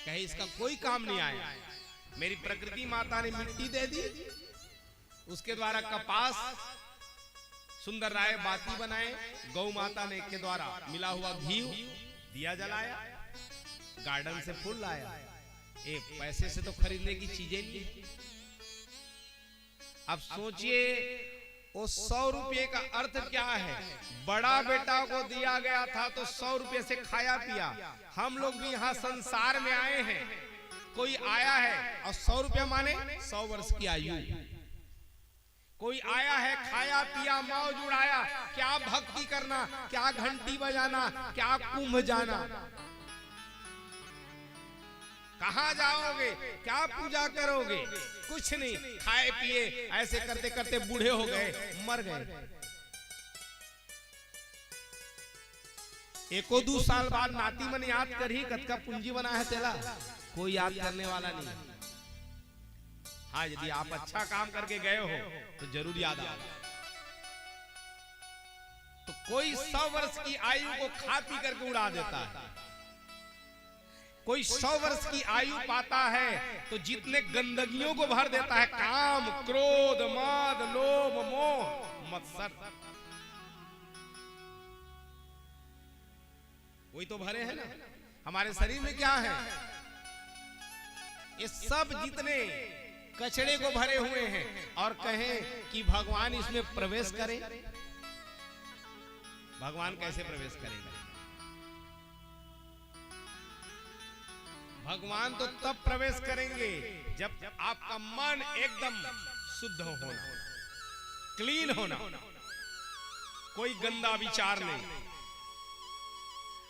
कहे इसका कोई काम नहीं आया। मेरी प्रकृति माता ने मिट्टी दे दी, उसके द्वारा कपास सुंदर राय बाती बनाए, गौ माता ने के द्वारा मिला हुआ घी दिया जलाया, गार्डन से फूल लाया। ये पैसे से तो खरीदने की चीजें नहीं। अब सोचिए वो 100 रुपये का अर्थ क्या है। बड़ा बेटा को दिया गया था तो 100 रुपये से खाया पिया। हम लोग भी यहाँ संसार में आए हैं, कोई आया है और 100 रुपया माने 100 वर्ष की आयु। कोई आया है, खाया पिया मौज उड़ाया, क्या भक्ति करना, क्या घंटी बजाना, क्या कुंभ जाना, कहां जाओगे, क्या पूजा करोगे, कुछ नहीं, खाए पिए ऐसे करते करते बूढ़े हो गए, मर गए। 1-2 साल बाद नाती मन याद कर ही कतका पूंजी बना है तेला, कोई याद करने वाला नहीं। हाँ, यदि आप अच्छा काम करके गए हो तो जरूर याद आएगा। तो कोई 100 वर्ष की आयु को खा पी करके उड़ा देता है, कोई 100 वर्ष की आयु पाता है तो जितने गंदगियों को भर देता है, काम, क्रोध, मद, लोभ, मोह, मत्सर, वही तो भरे हैं ना हमारे शरीर में। क्या है ये सब जितने कचड़े को भरे हुए हैं, और कहें कि भगवान इसमें प्रवेश करें, भगवान कैसे प्रवेश करेंगे? भगवान तो तब प्रवेश करेंगे जब आपका मन एकदम शुद्ध होना, क्लीन होना, कोई गंदा विचार नहीं।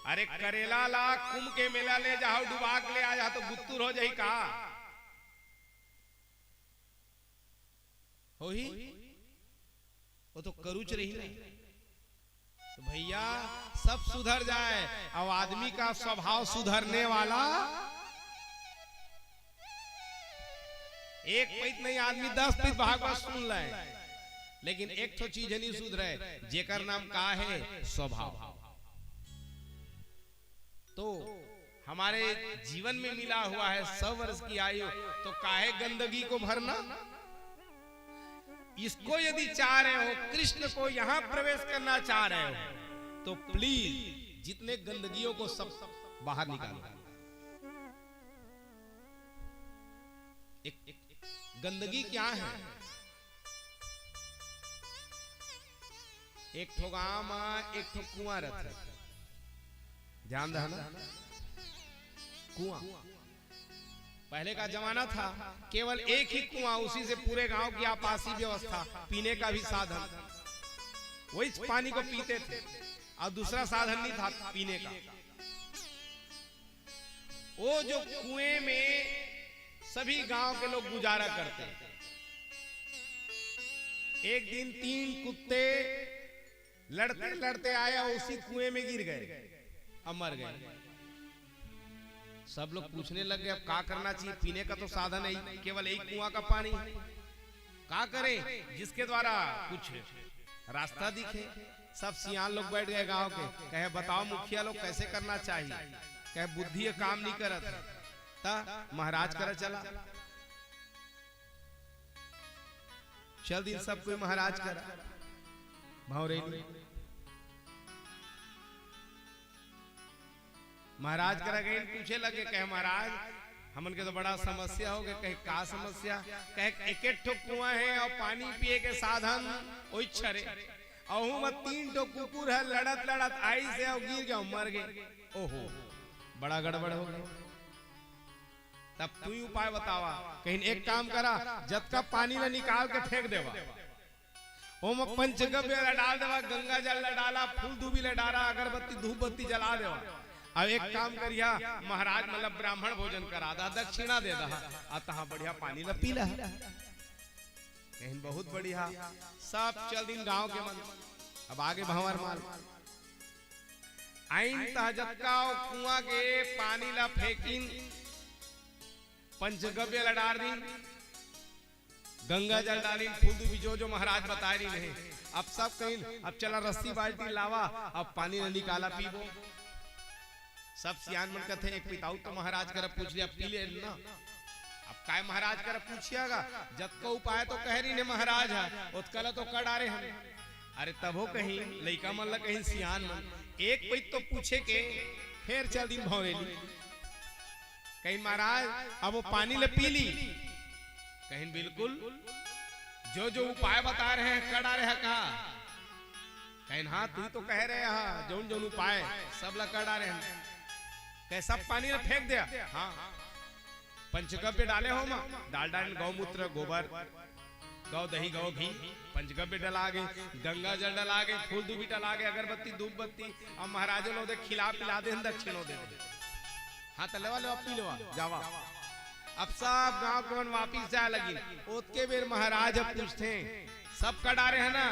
अरे करेला ला कुंभ के मेला ले जाओ, डुबा के ले आ जा तो गुत्तुर हो जाई का हो ही, वो तो करूच रही नहीं। तो भैया सब सुधर जाए, अब आदमी का स्वभाव सुधरने वाला एक पैत नहीं, आदमी 10 पैत भागवत सुन ले, लेकिन एक तो चीज नहीं सुधरे, जेकर नाम का है स्वभाव। तो हमारे जीवन में मिला हुआ है 100 वर्ष की आयु, तो काहे गंदगी को भरना। इसको यदि चाह रहे हो, कृष्ण को यहां प्रवेश करना चाह रहे हो, तो प्लीज जितने गंदगियों को सब बाहर निकालो। एक गंदगी क्या है? एक ठो गांव में एक ठो कुआं रहता है, ध्यान देना, कुआं। पहले का जमाना था केवल एक ही कुआं, उसी से पूरे गांव की आपासी व्यवस्था, पीने का भी साधन, वही पानी को पीते थे, और दूसरा साधन नहीं था पीने का। वो जो कुएं में सभी गांव के लोग गुजारा करते। एक दिन 3 कुत्ते लड़ते लड़ते आया, उसी कुएं में गिर गए, अब मर गए। सब लोग पूछने लग गए अब क्या करना चाहिए, पीने का तो साधन है केवल एक कुआं का पानी, क्या करें जिसके द्वारा कुछ रास्ता दिखे। सब सियान लोग बैठ गए गांव के, कहे बताओ मुखिया लोग कैसे करना चाहिए। कहे बुद्धि काम नहीं करत, ता महाराज कर चला, चल दिन सब कोई महाराज करा भौरेली। महाराज करा गए, पूछे लगे, कहे महाराज हमन के तो बड़ा समस्या हो गए। कहे का समस्या? कहे एक ठो कुआं है और पानी पिए के साधन वही छरे, अहू में 3 ठो कुकुर है, लड़त लड़त आई से और गिर गया, मर गए। ओहो बड़ा गड़बड़ हो गया। तब तू ही उपाय बतावा। कहीं एक काम करा, जब का पानी में निकाल के फेंक देवा, ओम पंचगव्य डाल देवा, गंगा जल डाला, फूल दूबी डाला, अगरबत्ती धूप बत्ती जला देवा, अब एक काम करिया महाराज मतलब ब्राह्मण भोजन करा दा दक्षिणा दे दा आ तहां बढ़िया पानी ला पीला कहीं बहुत बढ़िया सब चल दिन गांव के मन अब आगे भंवर माल आइन तहजका कुआं के पानी ला फेंकिन पंचगव्य लडार दिन गंगा जल डाली फूल भी जो महाराज बता रही नहीं अब सब कहीं अब चला रस्सी बाल्टी लावा अब पानी न निकाला पीबो सब सियान मन कथे एक पिताऊ तो महाराज कर पूछ लिया पी ले ना अब काय महाराज कर पूछिएगा जब को उपाय तो कह रही ने महाराज है उत्कल तो कर डारे हम अरे तब हो कहीं लइका मन ला कहीं सियान मन एक पैत तो पूछे के फिर चल दिन भौरेली कहीं महाराज अब वो पानी ले पी ली कहीं बिल्कुल जो जो उपाय बता रहे हैं कर डारे हैं कहा कहीं हाँ तू तो कह रहे हैं जौन जौन उपाय सब ला कर डारे हैं कैसा पानी में फेंक दिया हाँ पंचगव्य डाले हो मां डाल डाल गौमूत्र गोबर गौ दही गौ घी पंचगव्य डला गे गंगा जल डला गे फूल दूबी डला गे अगरबत्ती धूप बत्ती अब महाराज लोग दे खिला पिला दे दक्षिणों दे हाँ तो लेवा लेवा पी लेवा जावा अब सब गांव के मन वापिस जाए लगी ओतके बेर महाराज अब पूछते सब का डारे है ना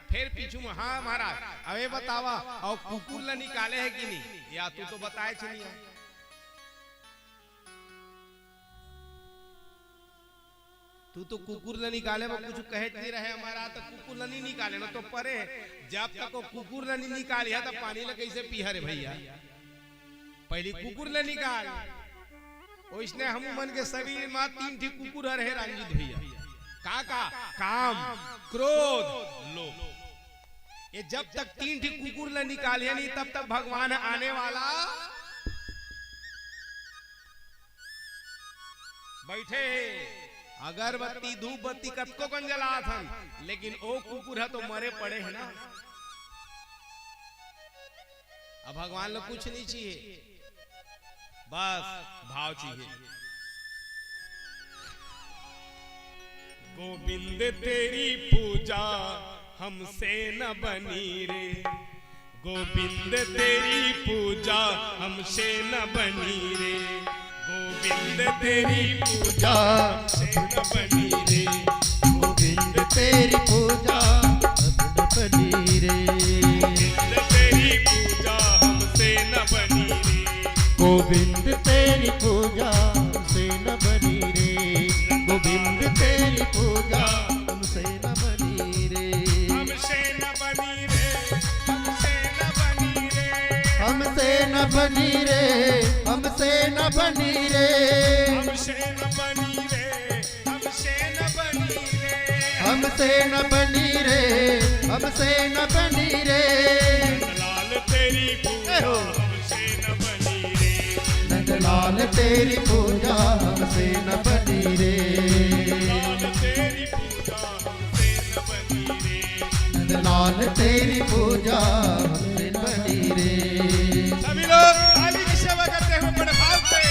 फिर पीछू में हाँ महाराज अबे बतावा और कुकुर ला निकाले है कि नहीं या तू तो बताए चलिए तू तो कुकुर ला निकाले वो कुछ कहे नहीं रहे हमारा तो कुकुर ला नहीं निकाले ना तो परे जब तक वो कुकुर ला नहीं निकालिया तो पानी ला कैसे पीहा रे भैया पहले कुकुर ला निकाल इसने हम मन के शरीर में 3 ठी कुकुर रहे रंजित भैया का काम क्रोध लोभ ये जब तक 3 ठी कुकुर न निकाले नहीं तब तक भगवान आने वाला बैठे अगरबत्ती धूप बत्ती कतको कन जला था लेकिन ओ कुकुर है तो मरे पड़े है ना अब भगवान लोग कुछ नहीं चाहिए बस भाव चाहिए गोविंद तेरी पूजा हमसे न बनी रे गोविंद तेरी पूजा हमसे न बनी रे गोविंद तेरी पूजा हमसे न बनी रे गोविंद तेरी पूजा न बनी रे गोविंद तेरी पूजा हमसे न बनी रे गोविंद तेरी पूजा हमसे न बनी रे गोविंद तेरी पूजा हमसे न बनी रे हमसे न बनी रे हमसे न बनी रे हमसे न बनी रे हमसे न बनी रे हमसे न बनी रे हमसे न बनी रे हमसे न बनी रे हमसे न बनी रे लाल तेरी पूजा हमसे न बनी रे नंदलाल तेरी पूजा हमसे न बनी रे लाल तेरी पूजा हमसे न बनी रे नंदलाल तेरी पूजा हमसे न बनी रे सभी लोग काली की सेवा करते हुए बड़े भाव से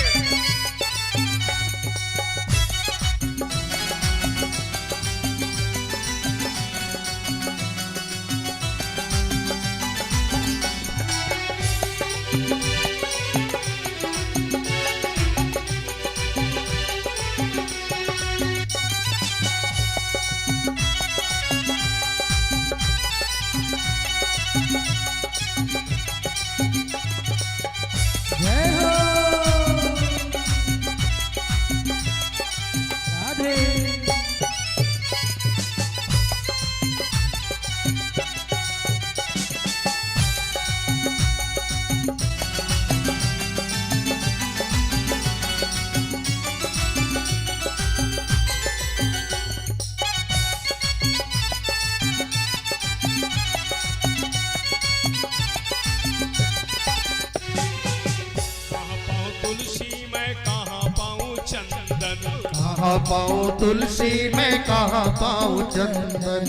जय हो राधे कहाँ पाऊँ तुलसी मैं कहाँ पाऊँ चंदन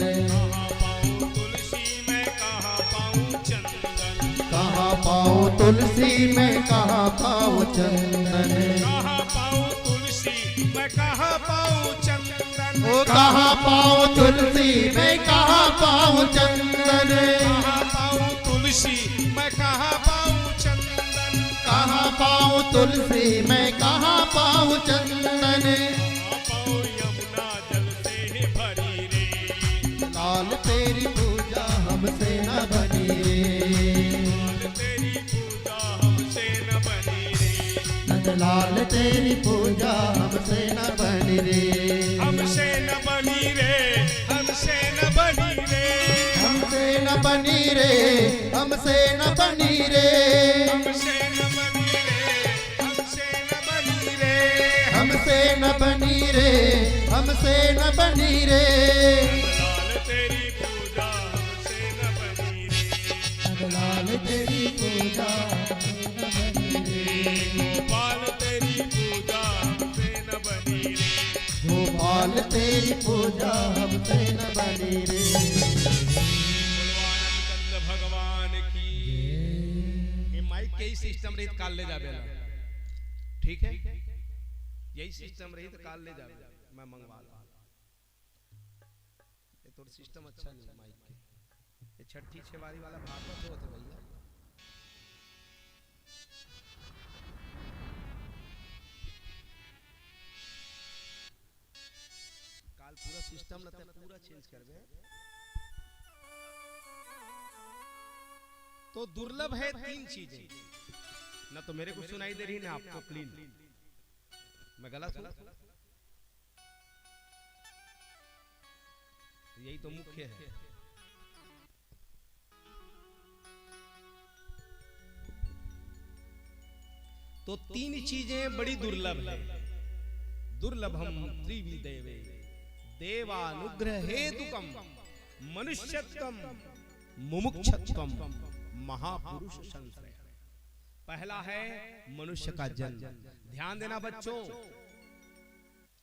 कहाँ पाऊँ तुलसी मैं कहाँ पाऊँ चंदन ओ कहाँ पाऊँ तुलसी मैं कहाँ पाऊँ चंदन मैं कहाँ पाऊँ चंदन, पाओ यमुना जल से भरी रे। लाल तेरी पूजा हमसे न बनी रे, तेरी पूजा हमसे न बनी रे। लाल तेरी पूजा हमसे न बनी रे, हमसे न बनी रे, हमसे न बनी रे। हमसे न बनी रे, हमसे न बनी रे, हमसे न बनी रे, हमसे न बनी रे। हमसे न बनी रे, हमसे न बनी रे। लाल तेरी पूजा हमसे न बनी रे। लाल तेरी पूजा हमसे न बनी रे, गोपाल तेरी पूजा हमसे न बनी रे। गोपाल तेरी पूजा हमसे न बनी रे। आनंद भगवान की। ये माइक के ही सिस्टम रही काल ले जाबे ठीक है, यही सिस्टम रही तो काल ले जाबे मैं मंगवा ला। ये तो सिस्टम अच्छा नहीं है माइक के। ये छठी छेवारी वाला भागवत होते भैया। काल पूरा सिस्टम रहता है, पूरा चेंज करबे। तो दुर्लभ है तीन चीजें, ना तो मेरे को सुनाई दे रही ना आपको क्लीन। मैं गलत हूं? यही तो मुख्य है। तो तीन चीजें बड़ी दुर्लभ है। दुर्लभम त्रिविदेवे देवानुग्रह हेतुकम मनुष्यत्वम मुमुक्षत्वम महापुरुष संश्रय। पहला है मनुष्य का जन्म। ध्यान देना बच्चों,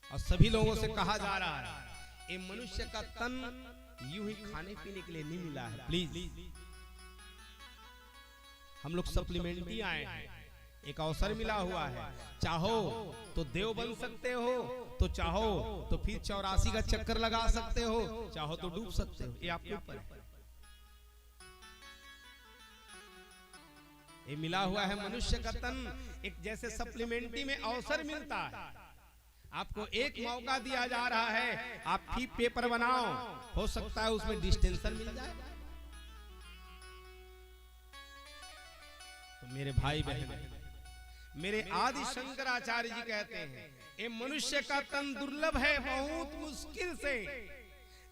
और सभी लोगों से कहा जा रहा है, ये मनुष्य का तन यूं ही खाने पीने के लिए नहीं मिला है। प्लीज, हम लोग सप्लीमेंट्री आए हैं, एक अवसर मिला हुआ है। चाहो तो देव बन सकते हो, तो चाहो तो फिर 84 का चक्कर लगा सकते हो, चाहो तो डूब सकते हो, ये आपके ऊपर है। ये मिला हुआ है मनुष्य का तन, एक जैसे सप्लीमेंट्री में अवसर मिलता है। आपको एक मौका दिया जा रहा है, आप फी पेपर बनाओ, हो सकता है उसमें डिस्टेंशन मिल जाए। तो मेरे भाई बहन, मेरे आदि शंकराचार्य जी कहते हैं, ये मनुष्य का तन दुर्लभ है, बहुत मुश्किल से,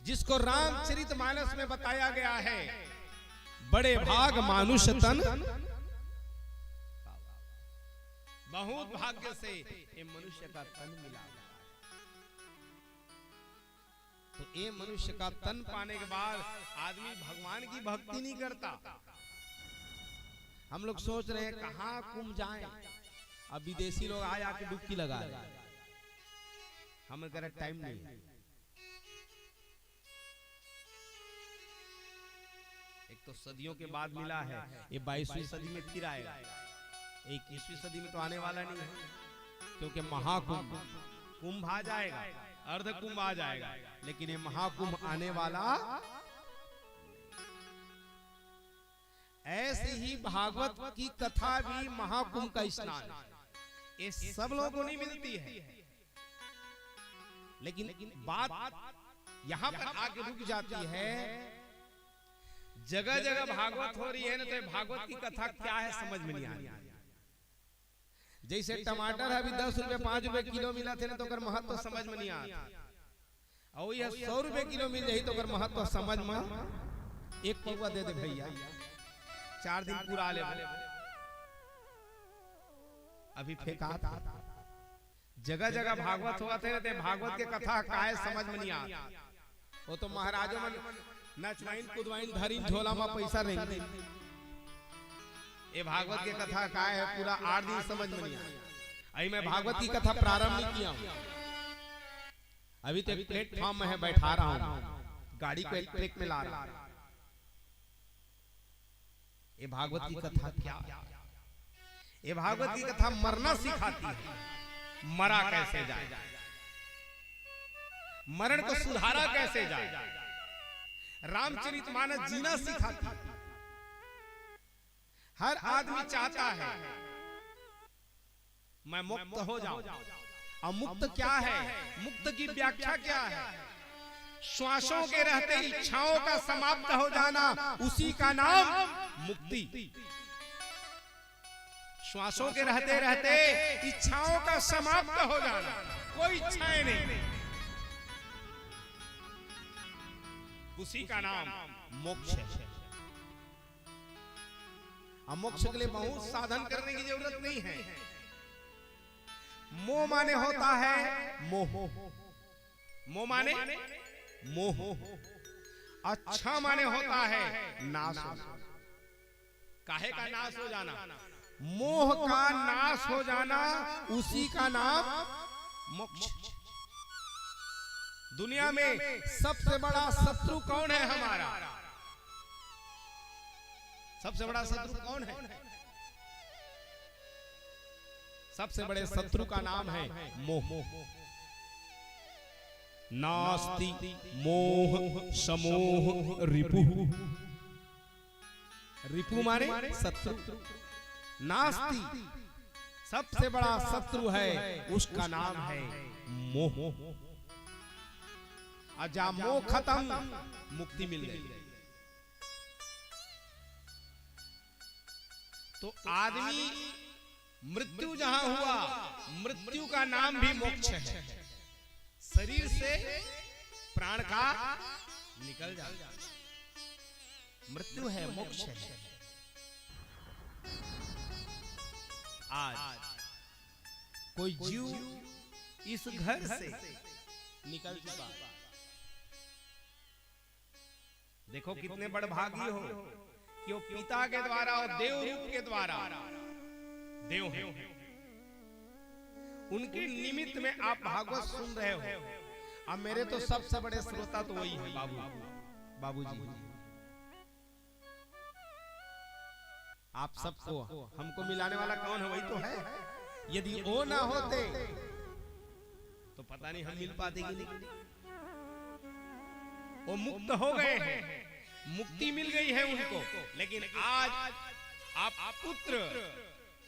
जिसको रामचरितमानस में बताया गया है, बड़े भाग मानुष तन, बहुत भाग्य से ये मनुष्य का तन मिला। तो ये मनुष्य का तन पाने के बाद आदमी भगवान की भक्ति नहीं करता। हम लोग सोच रहे हैं कहां कुंभ जाएं, अब विदेशी लोग आए आके डुबकी लगा रहे, हम कह रहे टाइम नहीं है। एक तो सदियों के बाद मिला है, ये 22वीं सदी में फिर आएगा, 21वीं सदी में तो आने वाला नहीं है, क्योंकि महाकुंभ, कुंभ आ जाएगा, अर्ध कुंभ आ जाएगा, लेकिन ये महाकुंभ आने वाला। ऐसे ही भागवत की कथा भी महाकुंभ का स्नान, ये सब लोगों को नहीं मिलती है, लेकिन बात यहां पर आके रुक जाती है। जगह जगह भागवत हो रही है ना, तो भागवत की कथा क्या है समझ में नहीं आ रही। जैसे टमाटर अभी 10 रुपए 5 रुपए किलो मिला थे ना, तो अगर महत्व समझ में नहीं आ, और यह 100 रुपए किलो मिल जाए तो अगर महत्व समझ में। एक पौवा दे दे भैया, 4 दिन पूरा ले, अभी फेंका था। जगह जगह भागवत हुआ थे ना, तो भागवत के कथा का है समझ में नहीं आ। वो तो महाराजों में नचवाइन कुदवाइन धरीन झोला में पैसा रहेंगे। ये भागवत की कथा का है पूरा 8 दिन समझ में नहीं आया। अभी मैं भागवत की कथा प्रारंभ नहीं किया हूं, अभी तो एक प्लेटफॉर्म में है बैठा रहा हूं, गाड़ी को एक ट्रैक में ला रहा हूं। ये भागवत की कथा क्या है? ये भागवत की कथा मरना सिखाती है, मरा कैसे जाए, मरण को सुधारा कैसे जाए। रामचरितमानस जीना सिखाती है। हर आदमी चाहता है मैं मुक्त हो जाऊं। अब मुक्त क्या है? मुक्त की व्याख्या क्या है? श्वासों के रहते इच्छाओं का समाप्त हो जाना, उसी का नाम मुक्ति। श्वासों के रहते रहते इच्छाओं का समाप्त हो जाना, कोई इच्छाएं नहीं, उसी का नाम मोक्ष है। अब मोक्ष के लिए बहुत साधन करने की जरूरत नहीं है। मोह माने होता है मोह, मोह माने मोह, अच्छा माने होता है नाश। काहे का नाश हो जाना? मोह का नाश हो जाना, उसी का नाम मोक्ष। दुनिया में सबसे बड़ा शत्रु कौन है हमारा? सबसे बड़ा शत्रु कौन है? सबसे बड़े शत्रु का नाम है मोह। नास्ति मोह समोह रिपुः। रिपु माने शत्रु। नास्ति सबसे बड़ा शत्रु है, उसका नाम है मोह। अजा मोह खत्म, मुक्ति मिल गई। तो आदमी मृत्यु जहां हुआ, मृत्यु का नाम भी मोक्ष है। शरीर से प्राण का निकल जाना मृत्यु है, मोक्ष है। आज कोई जीव इस घर से निकल चुका। देखो कितने बड़भागी हो कि वो पिता के द्वारा और देव रूप के द्वारा देव हैं। उनके निमित्त में आप भागवत सुन रहे हो। अब मेरे तो सबसे बड़े श्रोता तो वही है बाबूजी। आप सबको हमको मिलाने वाला कौन है? वही तो है। यदि वो ना होते तो पता नहीं हम मिल पाते कि नहीं। वो मुक्त हो गए हैं, मुक्ति मिल गई है उनको, लेकिन आज आप पुत्र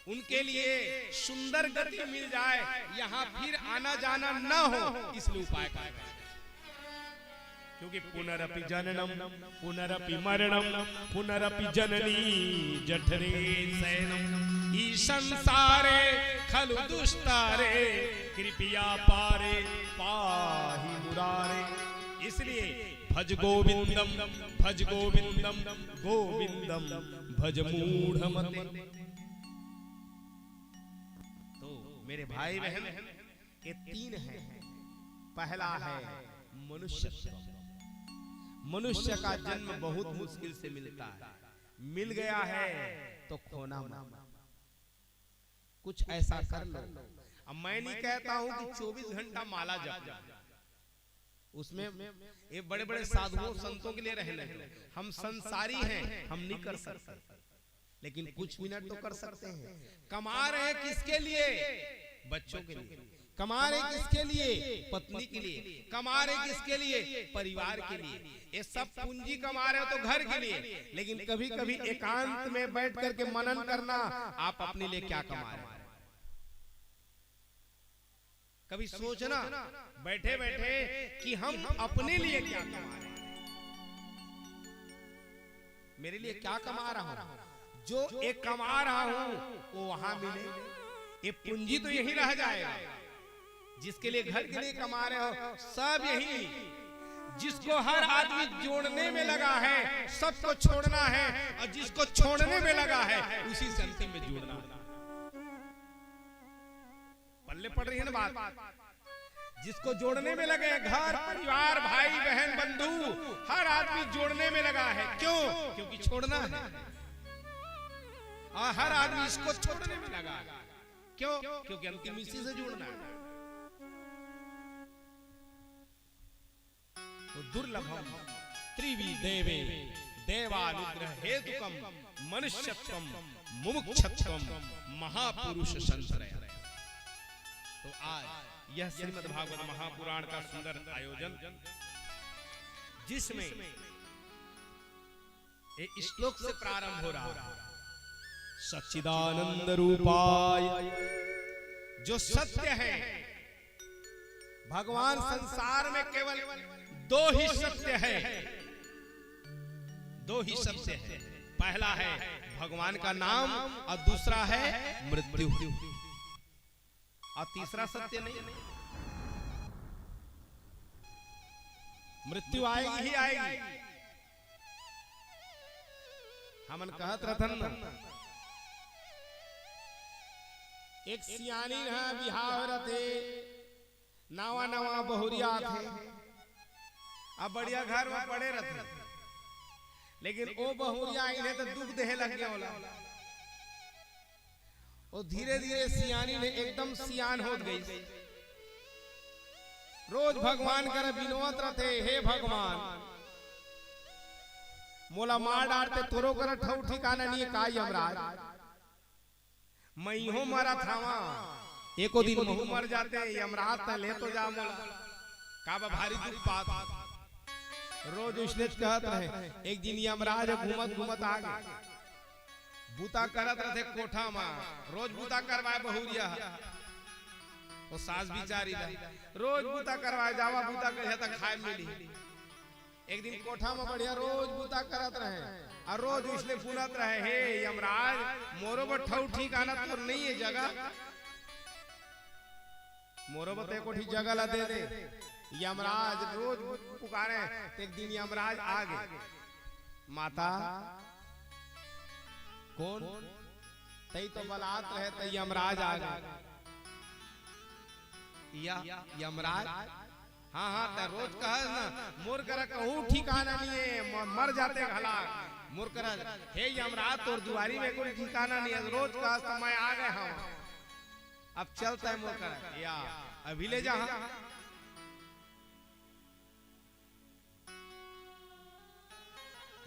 उनके लिए सुंदर गति मिल जाए, यहाँ फिर आना जाना न हो, इसलिए उपाय करें। क्योंकि पुनरपि जननम पुनरपि मरणम पुनरपि जननी जठरे शयनम ई संसारे खलु दुष्टारे कृपया पारे पाहि मुरारे। इसलिए भज गोविंदम गोविंदम भज मूढ़मते। तो मेरे भाई बहन ये तीन हैं। पहला है मनुष्य। मनुष्य का जन्म बहुत मुश्किल से मिलता है, मिल गया है तो खोना मत। कुछ ऐसा कर लो। अब मैं नहीं कहता हूं कि 24 घंटा माला जप, उसमें ये बड़े बड़े साधुओं संतों के लिए रहने हैं। हम संसारी हैं, हम नहीं कर सकते, लेकिन कुछ मिनट तो कर सकते हैं। कमा रहे हैं किसके लिए? बच्चों के लिए। कमा रहे किसके लिए? पत्नी के लिए। कमा रहे किसके लिए? परिवार के लिए। ये सब पूंजी कमा रहे हो तो घर के लिए, लेकिन कभी कभी एकांत में बैठ करके मनन करना, आप अपने लिए क्या कमा रहे हैं। कभी सोचना बैठे बैठे कि हम अपने लिए क्या कमा रहे हैं, मेरे लिए क्या कमा रहा हूं। जो एक कमा रहा हूं वो वहां मिले। ये पूंजी तो यही रह जाएगा। जिसके लिए घर के लिए कमा रहे हो सब यही। जिसको हर आदमी जोड़ने में लगा है, सबको छोड़ना है, और जिसको छोड़ने में लगा है उसी से अंतिम में जुड़ना। पल्ले पड़ रही है ना बात? जिसको जोड़ने में लगे, घर परिवार भाई बहन बंधु, हर आदमी जोड़ने में लगा है। क्यों? क्योंकि छोड़ना है। और हर आदमी इसको छोड़ने में लगा है। क्यों? क्योंकि अंतिम इसी से जुड़ना है। तो दुर्लभम त्रिवी देवे देवानुग्रह हेतुकम मनुष्यत्वम मुमुक्षत्वम महापुरुष संश्रय। तो आज यह श्रीमद् भागवत महापुराण का सुंदर आयोजन, जिसमें एक श्लोक से प्रारंभ हो रहा है। सच्चिदानंद रूपाय जो सत्य है, भगवान संसार में केवल दो ही सत्य है, दो ही सत्य है। पहला है भगवान का नाम और दूसरा है मृत्यु, और तीसरा सत्य नहीं। मृत्यु आएगी ही आएगी। हमन कहत रथन एक सियानी है बिहाव रथे, नवा नवा बहुरिया थे, अब बढ़िया घर में पड़े रहते, लेकिन वो बहुरिया इन्हें तो दुख देहे लग गया होला। और धीरे धीरे सियानी ने एकदम सियान हो गई। रोज भगवान कर विनोद रथे, हे भगवान मोला मार डालते तोरो कर ठौ ठिकाना नहीं का यमराज, मैं हो मरा थावा, एको दिन महू मर जाते, यमराज त ले तो जा मोला, का भारी दुख पात। रोज उसने कहत रहे। एक दिन यमराज घूमत घूमत आ गए, बूता करत रहे कोठा में, रोज बूता करवाए बहुरिया, वो सास बिचारी रोज बूता करवाए, जावा बूता कहे तक खाए मिली। एक दिन कोठा में बढ़िया रोज बूता करत रहे, और रोज उसने पूछत रहे, हे यमराज मोरो बठौ ठिकाना तो नहीं है जगह, मोरो बते को ठीक जगह ला दे दे। यमराज रोज पुकारे। एक दिन यमराज आ गए, माता कौन तई तो बलात रहे, तई यमराज आ गए। यमराज हाँ हाँ ते रोज कह ना, मोर कर कहूँ ठिकाना नहीं है, मर जाते घला मोर कर, हे यमराज तोर दुआरी में कोई ठिकाना नहीं है, रोज कह समय आ गए हम, अब चलता है मोर कर, या अभी ले जा।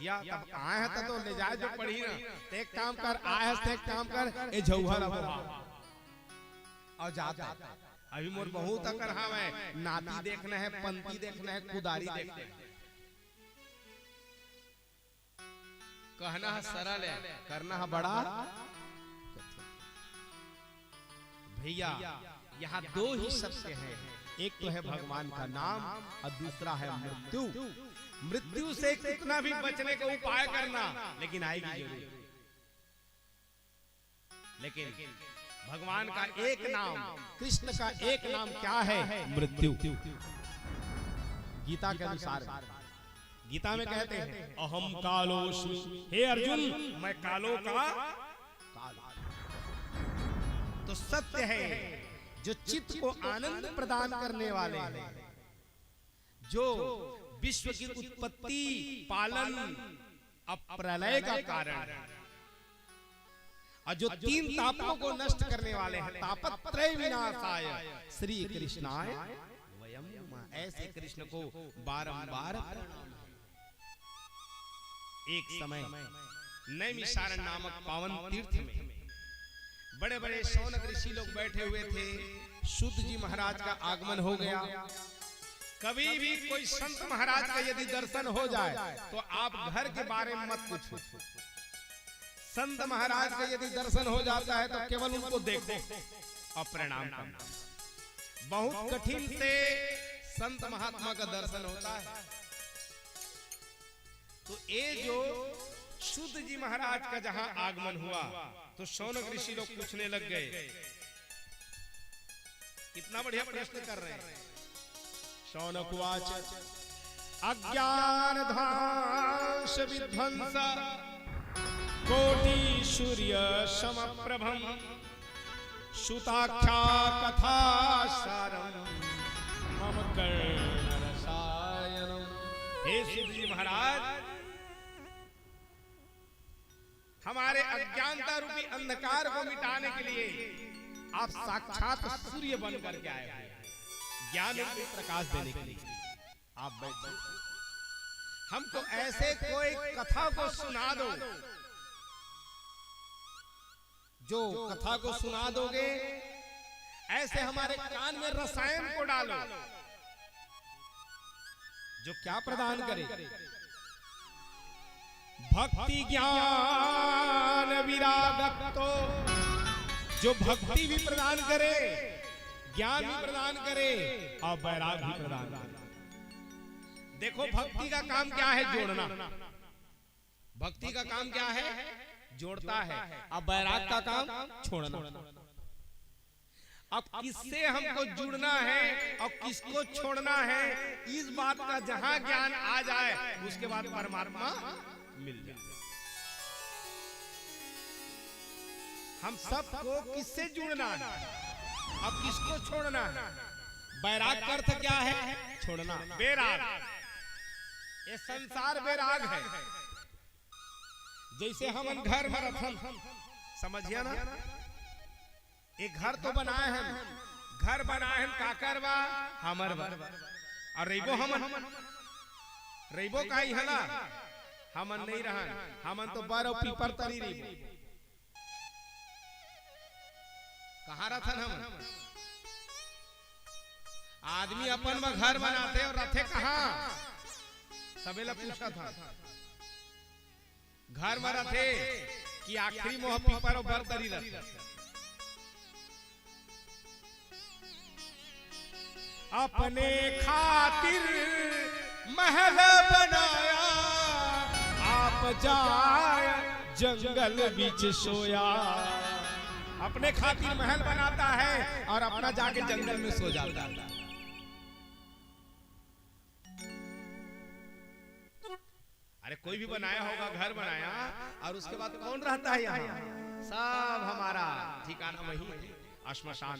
या तब आए हैं तो ले जाए जो पढ़ी ना, एक काम कर, आए हैं एक काम कर, ए झौहर अब और जाता। अभी मोर बहुत अकर है, नाती देखना है, पंती देखना है, कुदारी देखना है। कहना है सरल है, करना है बड़ा। भैया यहाँ दो ही सत्य है, एक तो है भगवान का नाम और दूसरा है मृत्यु। मृत्यु से कितना भी बचने का उपाय करना, लेकिन आएगी जरूर। लेकिन भगवान का एक नाम, कृष्ण का एक नाम क्या है? मृत्यु। गीता के अनुसार, गीता में कहते हैं अहम कालोस्मि, हे अर्जुन मैं कालों का काल। तो सत्य है जो चित्त को आनंद प्रदान करने वाले हैं, जो विश्व की उत्पत्ति पालन और प्रलय का कारण, और जो तीन तापों को नष्ट करने वाले हैं, तापत्रय विनाशाय श्री कृष्णाय वयम नमः। ऐसे कृष्ण को बारंबार एक समय नैमिषारण्य नामक पावन तीर्थ में बड़े बड़े शौनक ऋषि लोग बैठे हुए थे। शुद्ध जी महाराज का आगमन हो गया। कभी भी कोई संत महाराज का यदि दर्शन हो जाए तो आप घर के बारे में मत पूछो। संत महाराज का यदि दर्शन हो जाता है तो केवल उनको देखो और प्रणाम करना। बहुत कठिन से संत महात्मा का दर्शन होता है। तो ये जो शुद्ध जी महाराज का जहां आगमन हुआ तो शौनक ऋषि लोग पूछने लग गए। कितना बढ़िया प्रश्न कर रहे हैं। शौनक वाच अज्ञान ध्वांस विध्वंस कोटि सूर्य समप्रभम सुताख्या कथा सारम मम कर्ण रसायनम। हे शुद्ध जी महाराज, हमारे अज्ञानता रूपी अंधकार को मिटाने के लिए आप साक्षात सूर्य बन करके आए हैं, ज्ञान को प्रकाश देने के लिए। आप बैठो, हमको ऐसे कोई कथा को सुना दो। जो कथा को सुना दोगे ऐसे हमारे कान में रसायन को डालो जो क्या प्रदान करे? भक्ति ज्ञान विराग, तो जो भक्ति भी प्रदान करे ज्ञान भी प्रदान करे और वैराग भी प्रदान करे। देखो भक्ति का काम क्या है? जोड़ना। भक्ति का काम क्या है? जोड़ता है। अब वैराग का काम छोड़ना। अब किससे हमको जुड़ना है और किसको छोड़ना है, इस बात का जहां ज्ञान आ जाए उसके बाद परमात्मा मिल जाए। हम सबको किससे जुड़ना है, अब किसको छोड़ना है? वैराग का अर्थ क्या है? छोड़ना। वैराग, ये संसार वैराग है। जैसे हम घर में रखन, समझिए ना, एक घर तो बनाए हैं, घर बनाए हैं काकर बा हमर बा, और रहीबो हमन, रहीबो का ही हला हमन नहीं रहन, हमन तो बर और पीपर तरी रहीबो। कहाँ रहथन हमन? आदमी अपन में घर बनाते और रथे कहाँ? सबेला पूछा था घर में रथे कि आखिरी मोह पीपर और बर तरी रहते। अपने खातिर महल बनाया, आप जाए जंगल बीच सोया। अपने खातिर महल बनाता है और अपना जाके जंगल में सो जाता है। अरे कोई भी बनाया होगा, घर बनाया, और उसके बाद कौन रहता है यहाँ? सब हमारा ठिकाना वही है, श्मशान।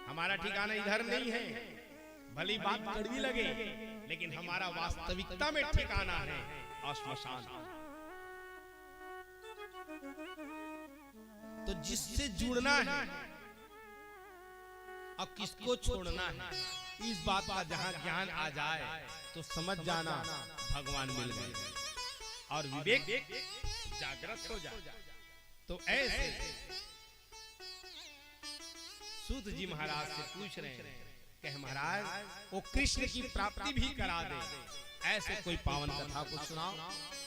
हमारा ठिकाना इधर नहीं है। भली बात कड़वी लगे, लेकिन हमारा वास्तविकता में ठिकाना है श्मशान। तो जिससे जुड़ना है और किसको छोड़ना है, इस बात का जहां ज्ञान आ जाए तो समझ जाना भगवान मिल गए और विवेक जागृत हो जाए। तो ऐसे सूत जी महाराज से पूछ रहे हैं कि महाराज वो कृष्ण की प्राप्ति भी करा दे, ऐसे कोई पावन कथा को सुनाओ।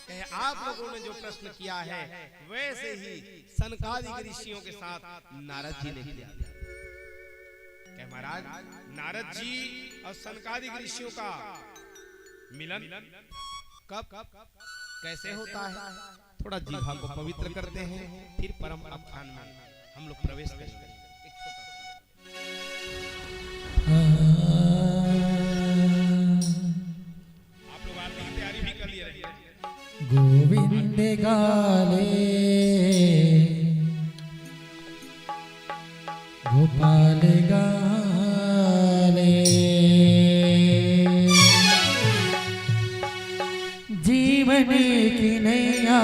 कहे आप लोगों ने जो प्रश्न किया है वैसे ही सनकादिक ऋषियों के साथ नारद जी ने किया। कहे महाराज नारद जी और सनकादिक ऋषियों का मिलन कब कैसे होता है? थोड़ा जीवा को पवित्र करते हैं, फिर परम आख्यान में हम लोग प्रवेश करेंगे। आप लोग आरती की तैयारी भी कर लिए रहिए। गोविंद गाले गोपाल गाले, जीवन की नैया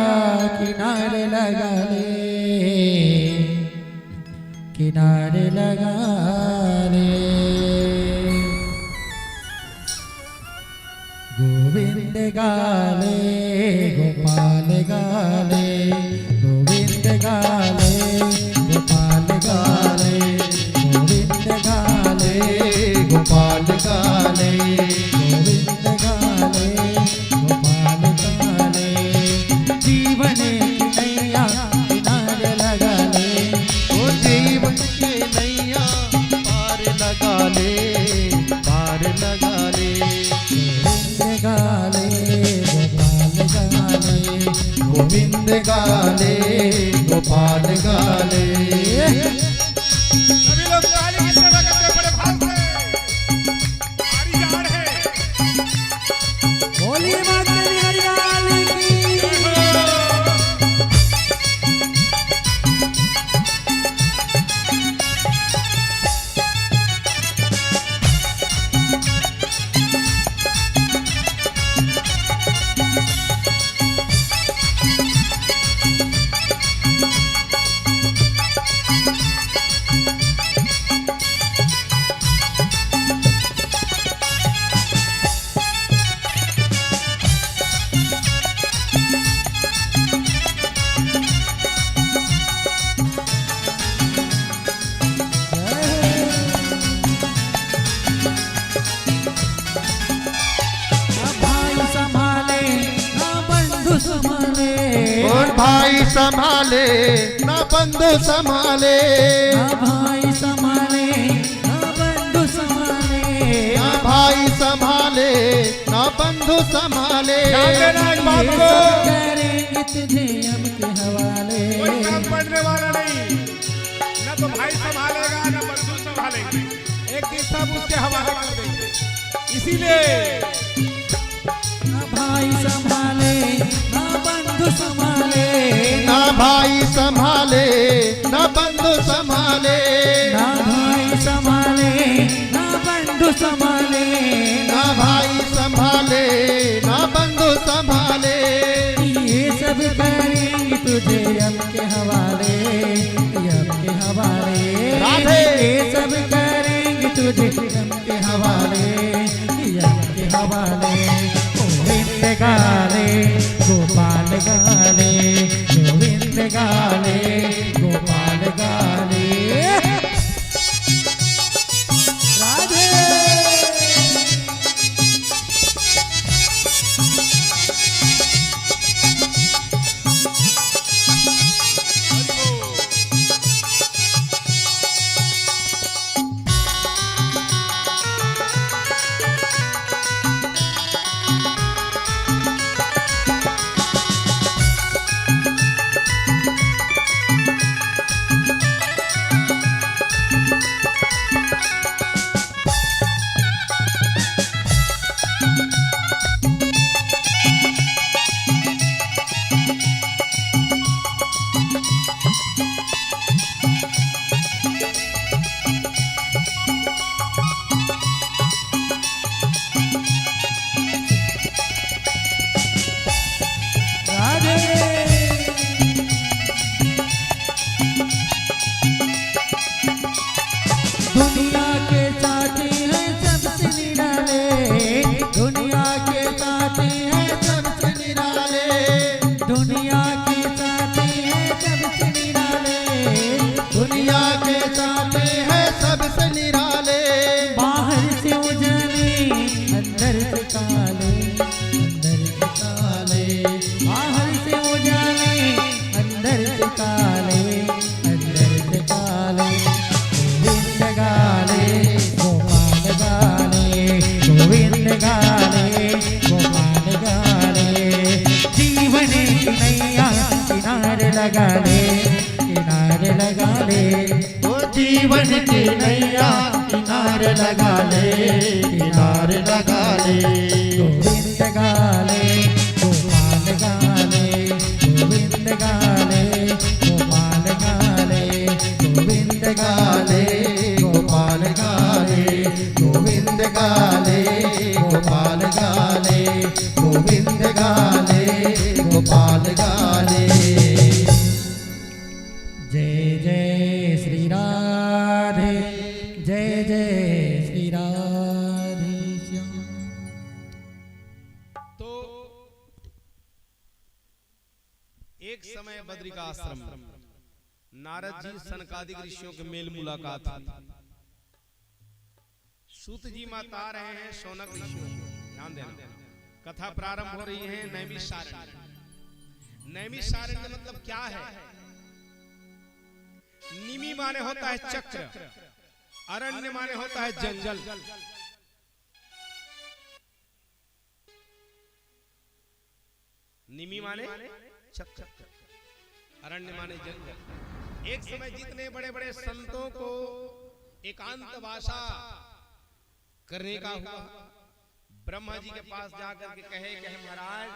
किनारे लगा ले, किनारे लगा ले। गोविंद गाले गोपाल गाले, गोविंद गाले गोपाल गाले, गोविंद गाले गोपाल गाले, गोविंद गाले गोपाल गाले, जीवन की नैया किनारे लगा ले, ओ जीवन के नैया पार लगा ले, पार लगा ले। गोविंद गाले गोपाल गाले, गोविंद गाले गोपाल गाले। सभी लोग ताली की सेवा करते बड़े भाव से। आरी जा रहे हैं। बोलिए माता बिहारी लाल की। और भाई संभाले ना बंधु संभाले, भाई संभाले भाई संभाले ना बंधु संभाले। ध्यान देना इस बात ये को। सब करेंगे तुझे हम के हवाले। कोई काम पड़ने वाला नहीं, न तो भाई संभालेगा न बंधु संभालेंगे, एक दिन सब उसके हवाले कर देंगे। इसीलिए ना भाई संभाले ना बंधु संभाले। ना भाई संभाले ना बंधु संभाले। ना भाई संभाले ना बंधु संभाले। ना भाई संभाले ना बंधु संभाले। ये सब करेंगे तुझे हम के हवाले, हम के हवाले। राधे। ये सब करेंगे तुझे हम के हवाले, हम के हवाले। गोविंद गाले गोपाल गाले, गोविंद गाले गोपाल गाले। राधे। दुनिया के साथी हैं सबसे निराले, दुनिया के साथी हैं सबसे निराले। दुनिया के साथी हैं सबसे निराले, दुनिया के साथी है सबसे निराले। बाहर से उजाले अंदर से काले, अंदर से काले। बाहर से उजाले अंदर से काले, अंदर से काले। गोविंद गाले गोपाल गाले, गोविंद गाले गोपाल गाले। जीवन की नैया किनारे लगा ले, किनारे लगा ले। ओ जीवन की नैया किनारे लगा ले, किनारे लगा ले। गोविंद गाले गोपाल गाले, गोविंद गाले गोपाल गाले। गोविंद गाले गोपाल गाले, गोविंद गाले गोपाल गाले, गोविंद गाले गोपाल गाले। जय जय श्री राधे, जय जय श्री राधे श्याम। तो एक समय बद्री का आश्रम, नारद जी सनकादिक ऋषियों के मेल मुलाकात हुई। सूत जी माता आ रहे हैं शौनक ऋषियों, ध्यान देना, कथा प्रारंभ हो रही है नैमिषारण्य। नैमिषारण्य मतलब क्या है? निमि माने होता है चक्र, अरण्य माने होता है जंगल। निमि माने चक्र, अरण्य माने जंगल। एक समय जितने बड़े बड़े संतों को एकांत वासा करने का हुआ, ब्रह्मा जी के पास जाकर के कहे कि महाराज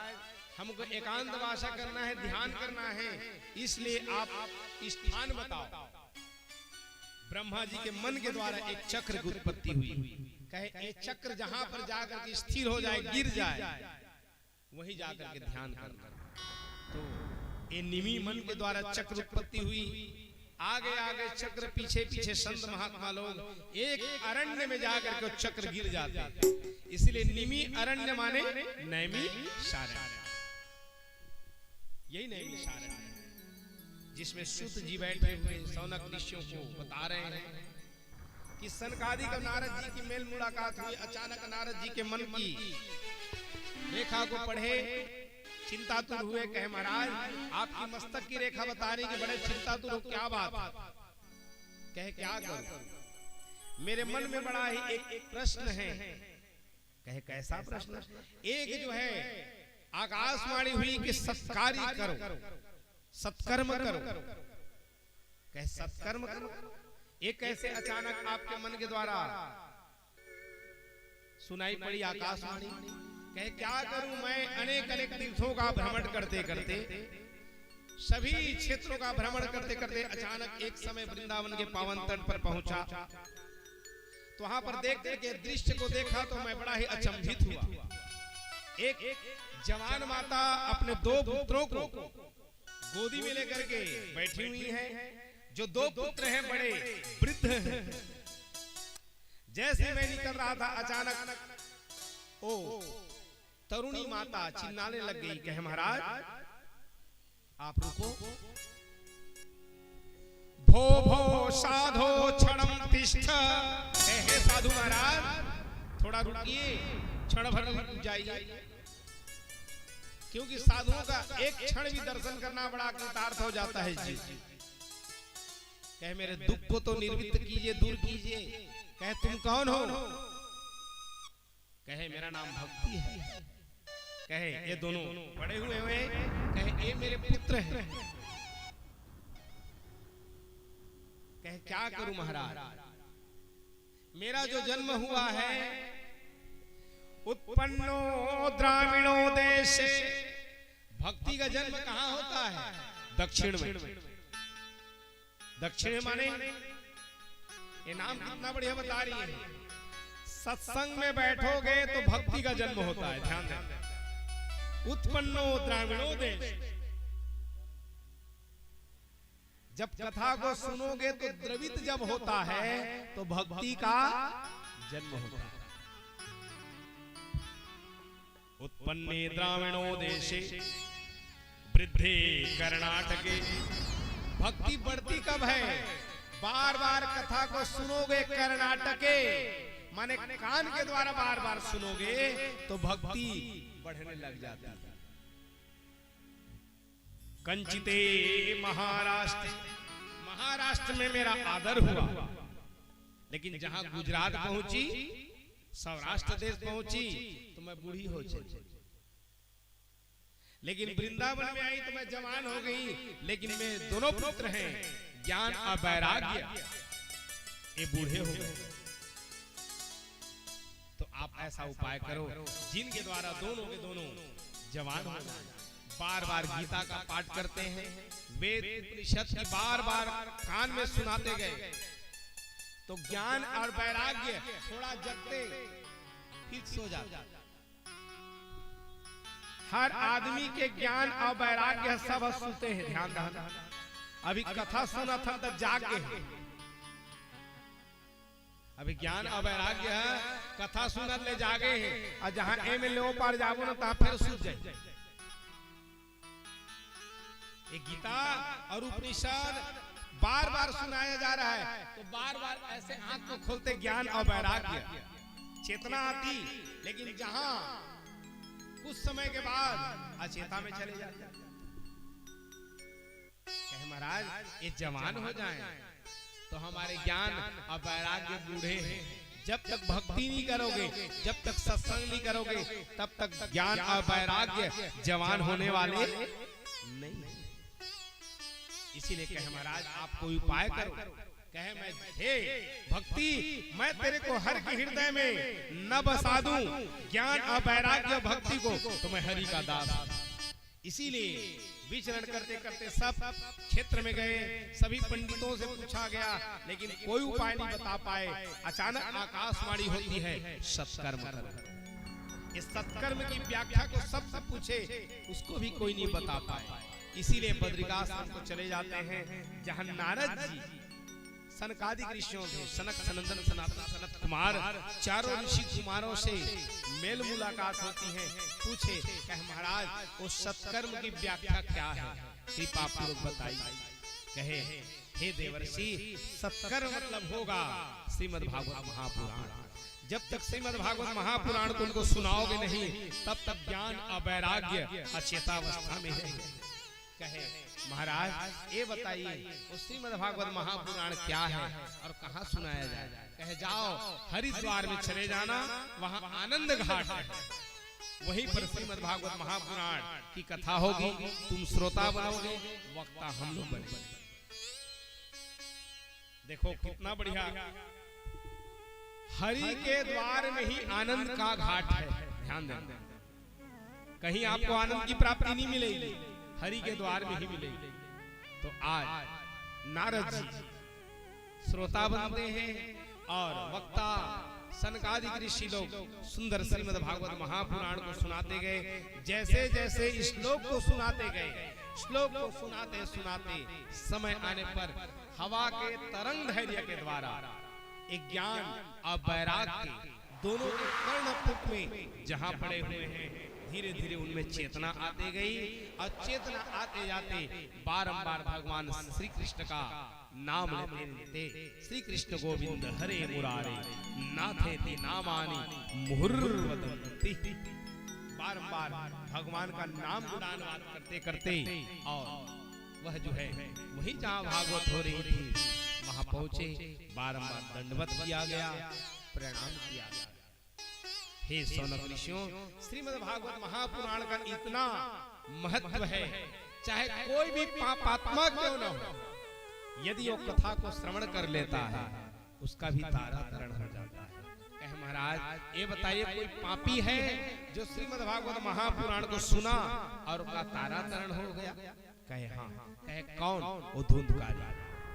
हमको एकांत वासा करना है, ध्यान करना है, इसलिए आप स्थान बताओ। ब्रह्मा जी के मन के द्वारा एक चक्र की उत्पत्ति हुई। कहे ये चक्र जहां पर जाकर के स्थिर हो जाए, गिर जाए, वहीं जाकर के ध्यान करना। तो ये निमि मन के द्वारा चक्र उत्पत्ति हुई। आगे आगे चक्र, पीछे पीछे संत महात्मा लोग एक अरण्य में जाकर के चक्र गिर जाते। इसलिए निमि अरण्य माने नैमिषारण्य। यही नैमिषारण्य जिसमें सूत जी बैठे हुए शौनक ऋषियों को बता रहे हैं कि सनकादिक और नारद जी की मेल मुलाकात हुई। अचानक नारद जी के मन की रेखा को पढ़े, चिंतातुर हुए। कहे महाराज आपकी मस्तक की रेखा बता रही कि बड़े चिंतातुर हो, क्या बात? कहे क्या करूं, मेरे मन में बड़ा ही एक प्रश्न है कहे कैसा प्रश्न? एक जो है आकाशवाणी हुई कि सत्कार्य करो, सत्कर्म करो। कहे सत्कर्म करो। एक कैसे अचानक आपके मन के द्वारा सुनाई पड़ी आकाशवाणी। कहे क्या करूं मैं, अनेक अनेक तीर्थों का भ्रमण करते करते, सभी क्षेत्रों का भ्रमण करते करते अचानक एक समय वृंदावन के पावन तट पर पहुंचा। तो वहां पर देखते के दृश्य को देखा तो मैं बड़ा ही अचंभित हुआ। एक जवान माता अपने 2 पुत्रों को गोदी में लेकर के बैठी हुई है। जो 2 पुत्र हैं बड़े वृद्ध हैं। जैसे मैं निकल रहा था अचानक ओ तरुणी माता चिल्लाने लग गई। कहे महाराज आप रुको। भो भो साधो क्षणम तिष्ठ। हे साधु महाराज थोड़ा रुकिए, क्षण भर रुक जाइए। क्योंकि साधुओं का एक क्षण भी दर्शन करना बड़ा कृतार्थ हो जाता है जी। कहे मेरे दुख को तो निर्वित कीजिए, दूर कीजिए। कहे तुम कौन हो? कहे मेरा नाम भक्ति है। कहे ये दोनों बड़े हुए कहे ये मेरे पुत्र हैं। कहे क्या करूं महाराज, मेरा जो जन्म हुआ है उत्पन्नो द्रामीणो देश। भक्ति का जन्म कहां होता है? दक्षिण में। दक्षिण माने ये नाम कितना बढ़िया बता रही है। सत्संग में बैठोगे तो भक्ति का जन्म होता है, ध्यान दें। उत्पन्नो द्रामीणो देश। जब कथा को सुनोगे तो द्रवित जब होता है तो भक्ति का जन्म होता है। उत्पन्ने द्रामीणो देशे वृद्धे कर्नाटके। भक्ति बढ़ती कब है? बार बार कथा को सुनोगे कर्नाटके, माने कान के द्वारा बार बार सुनोगे तो भक्ति बढ़ने लग जाती है। कंचिते महाराष्ट्र। महाराष्ट्र में मेरा आदर हुआ, लेकिन जहां गुजरात पहुंची, सौराष्ट्र देश पहुंची तो मैं बूढ़ी हो चली। लेकिन वृंदावन में आई तो मैं जवान हो गई। लेकिन मेरे दोनों पुत्र हैं ज्ञान और वैराग्य, ये बूढ़े हो गए। तो आप ऐसा उपाय करो जिनके द्वारा दोनों के दोनों जवान हो जाएं। बार बार गीता का पाठ करते हैं, वेद उपनिषद की बार बार कान में सुनाते गए तो ज्ञान और वैराग्य थोड़ा जगते फिर सो जाते। हर आदमी के ज्ञान और वैराग्य सब सुनते हैं, ध्यान रखना। अभी कथा सुना था तब जाग गए। अभी ज्ञान और वैराग्य है, कथा सुना ले जागे हैं, और जहां एमएलए पार जाओ ना तहां फिर सूझ जाए। ये गीता और उपनिषद बार बार सुनाया जा रहा है तो बार बार ऐसे आंख को खोलते ज्ञान और वैराग्य, चेतना आती। लेकिन जहां कुछ समय के बाद अचेता में चले जाते। कहे महाराज ये जवान हो जाएं तो हमारे ज्ञान और वैराग्य बूढ़े हैं। जब तक भक्ति नहीं करोगे, जब तक सत्संग नहीं करोगे, तब तक ज्ञान और वैराग्य जवान होने वाले नहीं। इसीलिए कहे महाराज आप कोई उपाय करो। कहे मैं हे भक्ति, मैं तेरे को हर के हृदय में न बसा दूं ज्ञान और वैराग्य भक्ति को, तो मैं हरि का दास। इसीलिए विचरण करते करते सब क्षेत्र में गए, सभी पंडितों से पूछा गया, लेकिन कोई उपाय नहीं बता पाए। अचानक आकाशवाणी होती है सत्कर्म करो। इस सत्कर्म की व्याख्या को सब पूछे, उसको भी कोई नहीं बता पाए। इसीलिए बद्रिकाश्रम को चले जाते हैं जहां नारद जी सनकादिक ऋषियों थे, सनक सनंदन सनातन सनत कुमार, चारों ऋषि कुमारों से मेल मुलाकात होती है। पूछे कहे महाराज वो सत्कर्म की व्याख्या क्या है, कृपा पूर्वक बताइए। कहे हे देवर्षि, सत्कर्म मतलब होगा श्रीमद् भागवत महापुराण। जब तक श्रीमद् भागवत महापुराण को उनको सुनाओगे नहीं, तब तक ज्ञान और वैराग्य अचेतावस्था में है। कहे महाराज ये बताइए वो श्रीमद् भागवत महापुराण क्या है और कहाँ सुनाया जाए। कहे जाओ हरिद्वार में चले जाना, वहाँ आनंद घाट है, वहीं पर श्रीमद् भागवत महापुराण की कथा होगी। तुम श्रोता बनोगे, वक्ता हम लोग बनेंगे। देखो कितना बढ़िया, हरि के द्वार में ही आनंद का घाट है। ध्यान देना, कहीं आपको आनंद की प्राप्ति नहीं मिलेगी, हरि के द्वार में ही मिलेगी। तो आज नारद जी श्रोता बनते हैं और वक्ता सनकादिक ऋषि लोग सुंदर श्रीमद् भागवत महापुराण को सुनाते गए। जैसे जैसे श्लोक को सुनाते गए, श्लोक को सुनाते सुनाते समय आने पर हवा के तरंग धैर्य के द्वारा एक ज्ञान और वैराग्य के दोनों के कर्णपुट में जहां पड़े हुए हैं, धीरे धीरे उनमें चेतना आते गई और चेतना आते जाते बारंबार भगवान श्री कृष्ण का नाम लेते लेते श्री कृष्ण गोविंद हरे मुरारे नाथे ते नामानि मुहुर्वदन्ति, बारंबार भगवान का नाम गुणगान करते करते और वह जो है वही जहाँ भागवत हो रही थी वहां पहुंचे। बारंबार दंडवत किया गया, प्रणाम किया गया। हे सौनक ऋषियों, श्रीमद् भागवत महापुराण का इतना महत्व है, चाहे कोई भी पापात्मा क्यों न हो, यदि वो कथा को श्रवण कर लेता है उसका भी तारा तरण हो जाता है। कहे महाराज ये बताइए कोई पापी है जो श्रीमद् भागवत महापुराण को सुना और उसका तारा तरण हो गया? कहे हाँ। कहे कौन? वो धुंधकारी।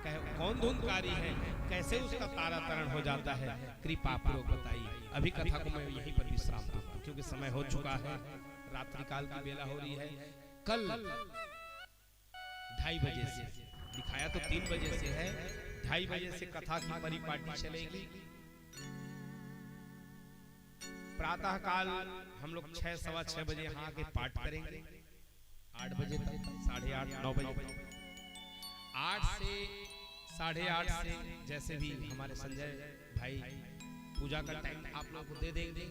कहे कौन धुंधकारी है, कैसे उसका तारा तरण हो जाता है? कृपा पूर्वक बताइए। अभी कथा को मैं यहीं पर विश्राम दूंगा क्योंकि समय हो चुका है, रात्रि काल की बेला हो रही है। कल 2:30 बजे से, दिखाया तो 3 बजे से है, 2:30 बजे से कथा की परिपाटी चलेगी। प्रातः काल हम लोग 6, सवा 6 बजे यहाँ के पाठ करेंगे, 8 बजे तक, 8:30, 9 बजे तक, 8 से 8:30 से जैसे भी हमारे संजय भाई पूजा का टाइम आप लोग को दे देंगे।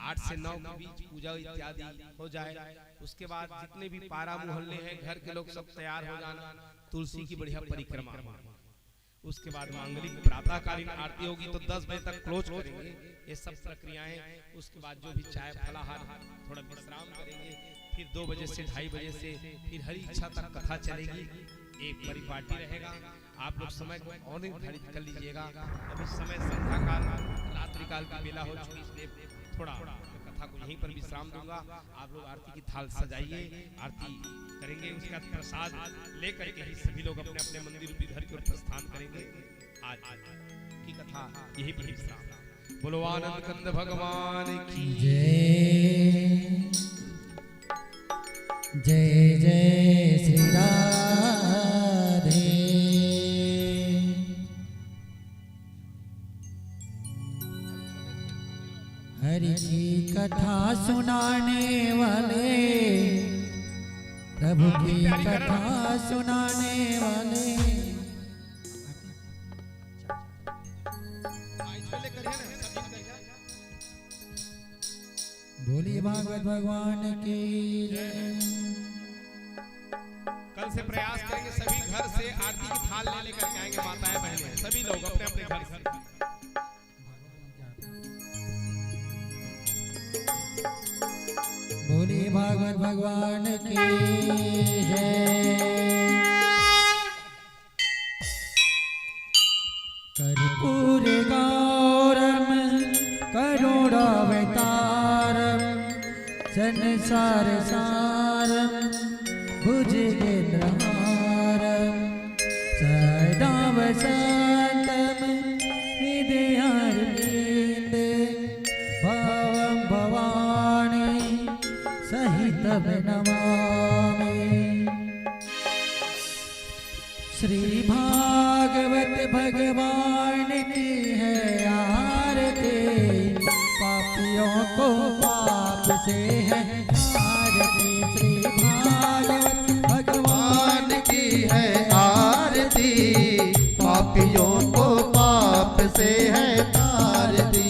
8 से 9 के बीच पूजा इत्यादि हो जाए। उसके बाद जितने भी पारा मोहल्ले हैं, घर के लोग सब तैयार हो जाना, तुलसी की बढ़िया परिक्रमा होगी। उसके बाद मांगलिक प्रातःकालीन आरती होगी तो 10 बजे तक क्लोज करेंगे। ये सब प्रक्रियाएं। उसके बाद जो भी चाय फलाहार थोड़ा विश्राम करेंगे, फिर 2 बजे से 2:30 बजे से फिर हरि इच्छा तक कथा चलेगी। एक परिपाटी रहेगा। आप लोग समय को और निर्धारित कर लीजिएगा। अभी समय संध्या काल, रात्रि काल की बेला हो चुकी, इसलिए थोड़ा कथा को यहीं पर विश्राम दूंगा। आप लोग आरती की थाल सजाइए, आरती करेंगे। उसका प्रसाद लेकर के ही सभी लोग अपने अपने मंदिर रूपी घर की ओर प्रस्थान करेंगे। आज की कथा यही पर विश्राम। बोलो आनंद कंद भगवान की जय। जय जय श्री राधे। हरि की कथा सुनाने वाले, प्रभु की कथा सुनाने वाले, बोलिए भागवत भगवान की जय। कल से प्रयास करेंगे सभी घर से आरती की थाल ले लेकर के आएंगे, माताएं बहनें सभी लोग अपने अपने घर से। बोलिए भागवत भगवान की जय। कर्पूर गौरम करुणावतारम संसार सारम भुजगेन्द्रहारम सदा वसंतम हृदयारविंदे भवं भवानी सहितं नमामि। श्री भागवत भगवान की है आरती, पापियों को पाप से है आरती। श्री भागवत भगवान की है आरती, पापियों को पाप से है आरती।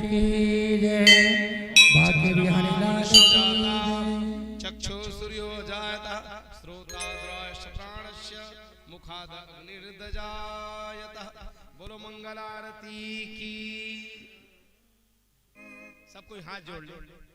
की जय, भाग्य विहारी लाल की जय। चक्षु सूर्यो जायता श्रोता द्रष्टा प्राणस्य मुखाद अग्निर्दजायतः। बोलो मंगल आरती की। सब कोई हाथ जोड़ ले।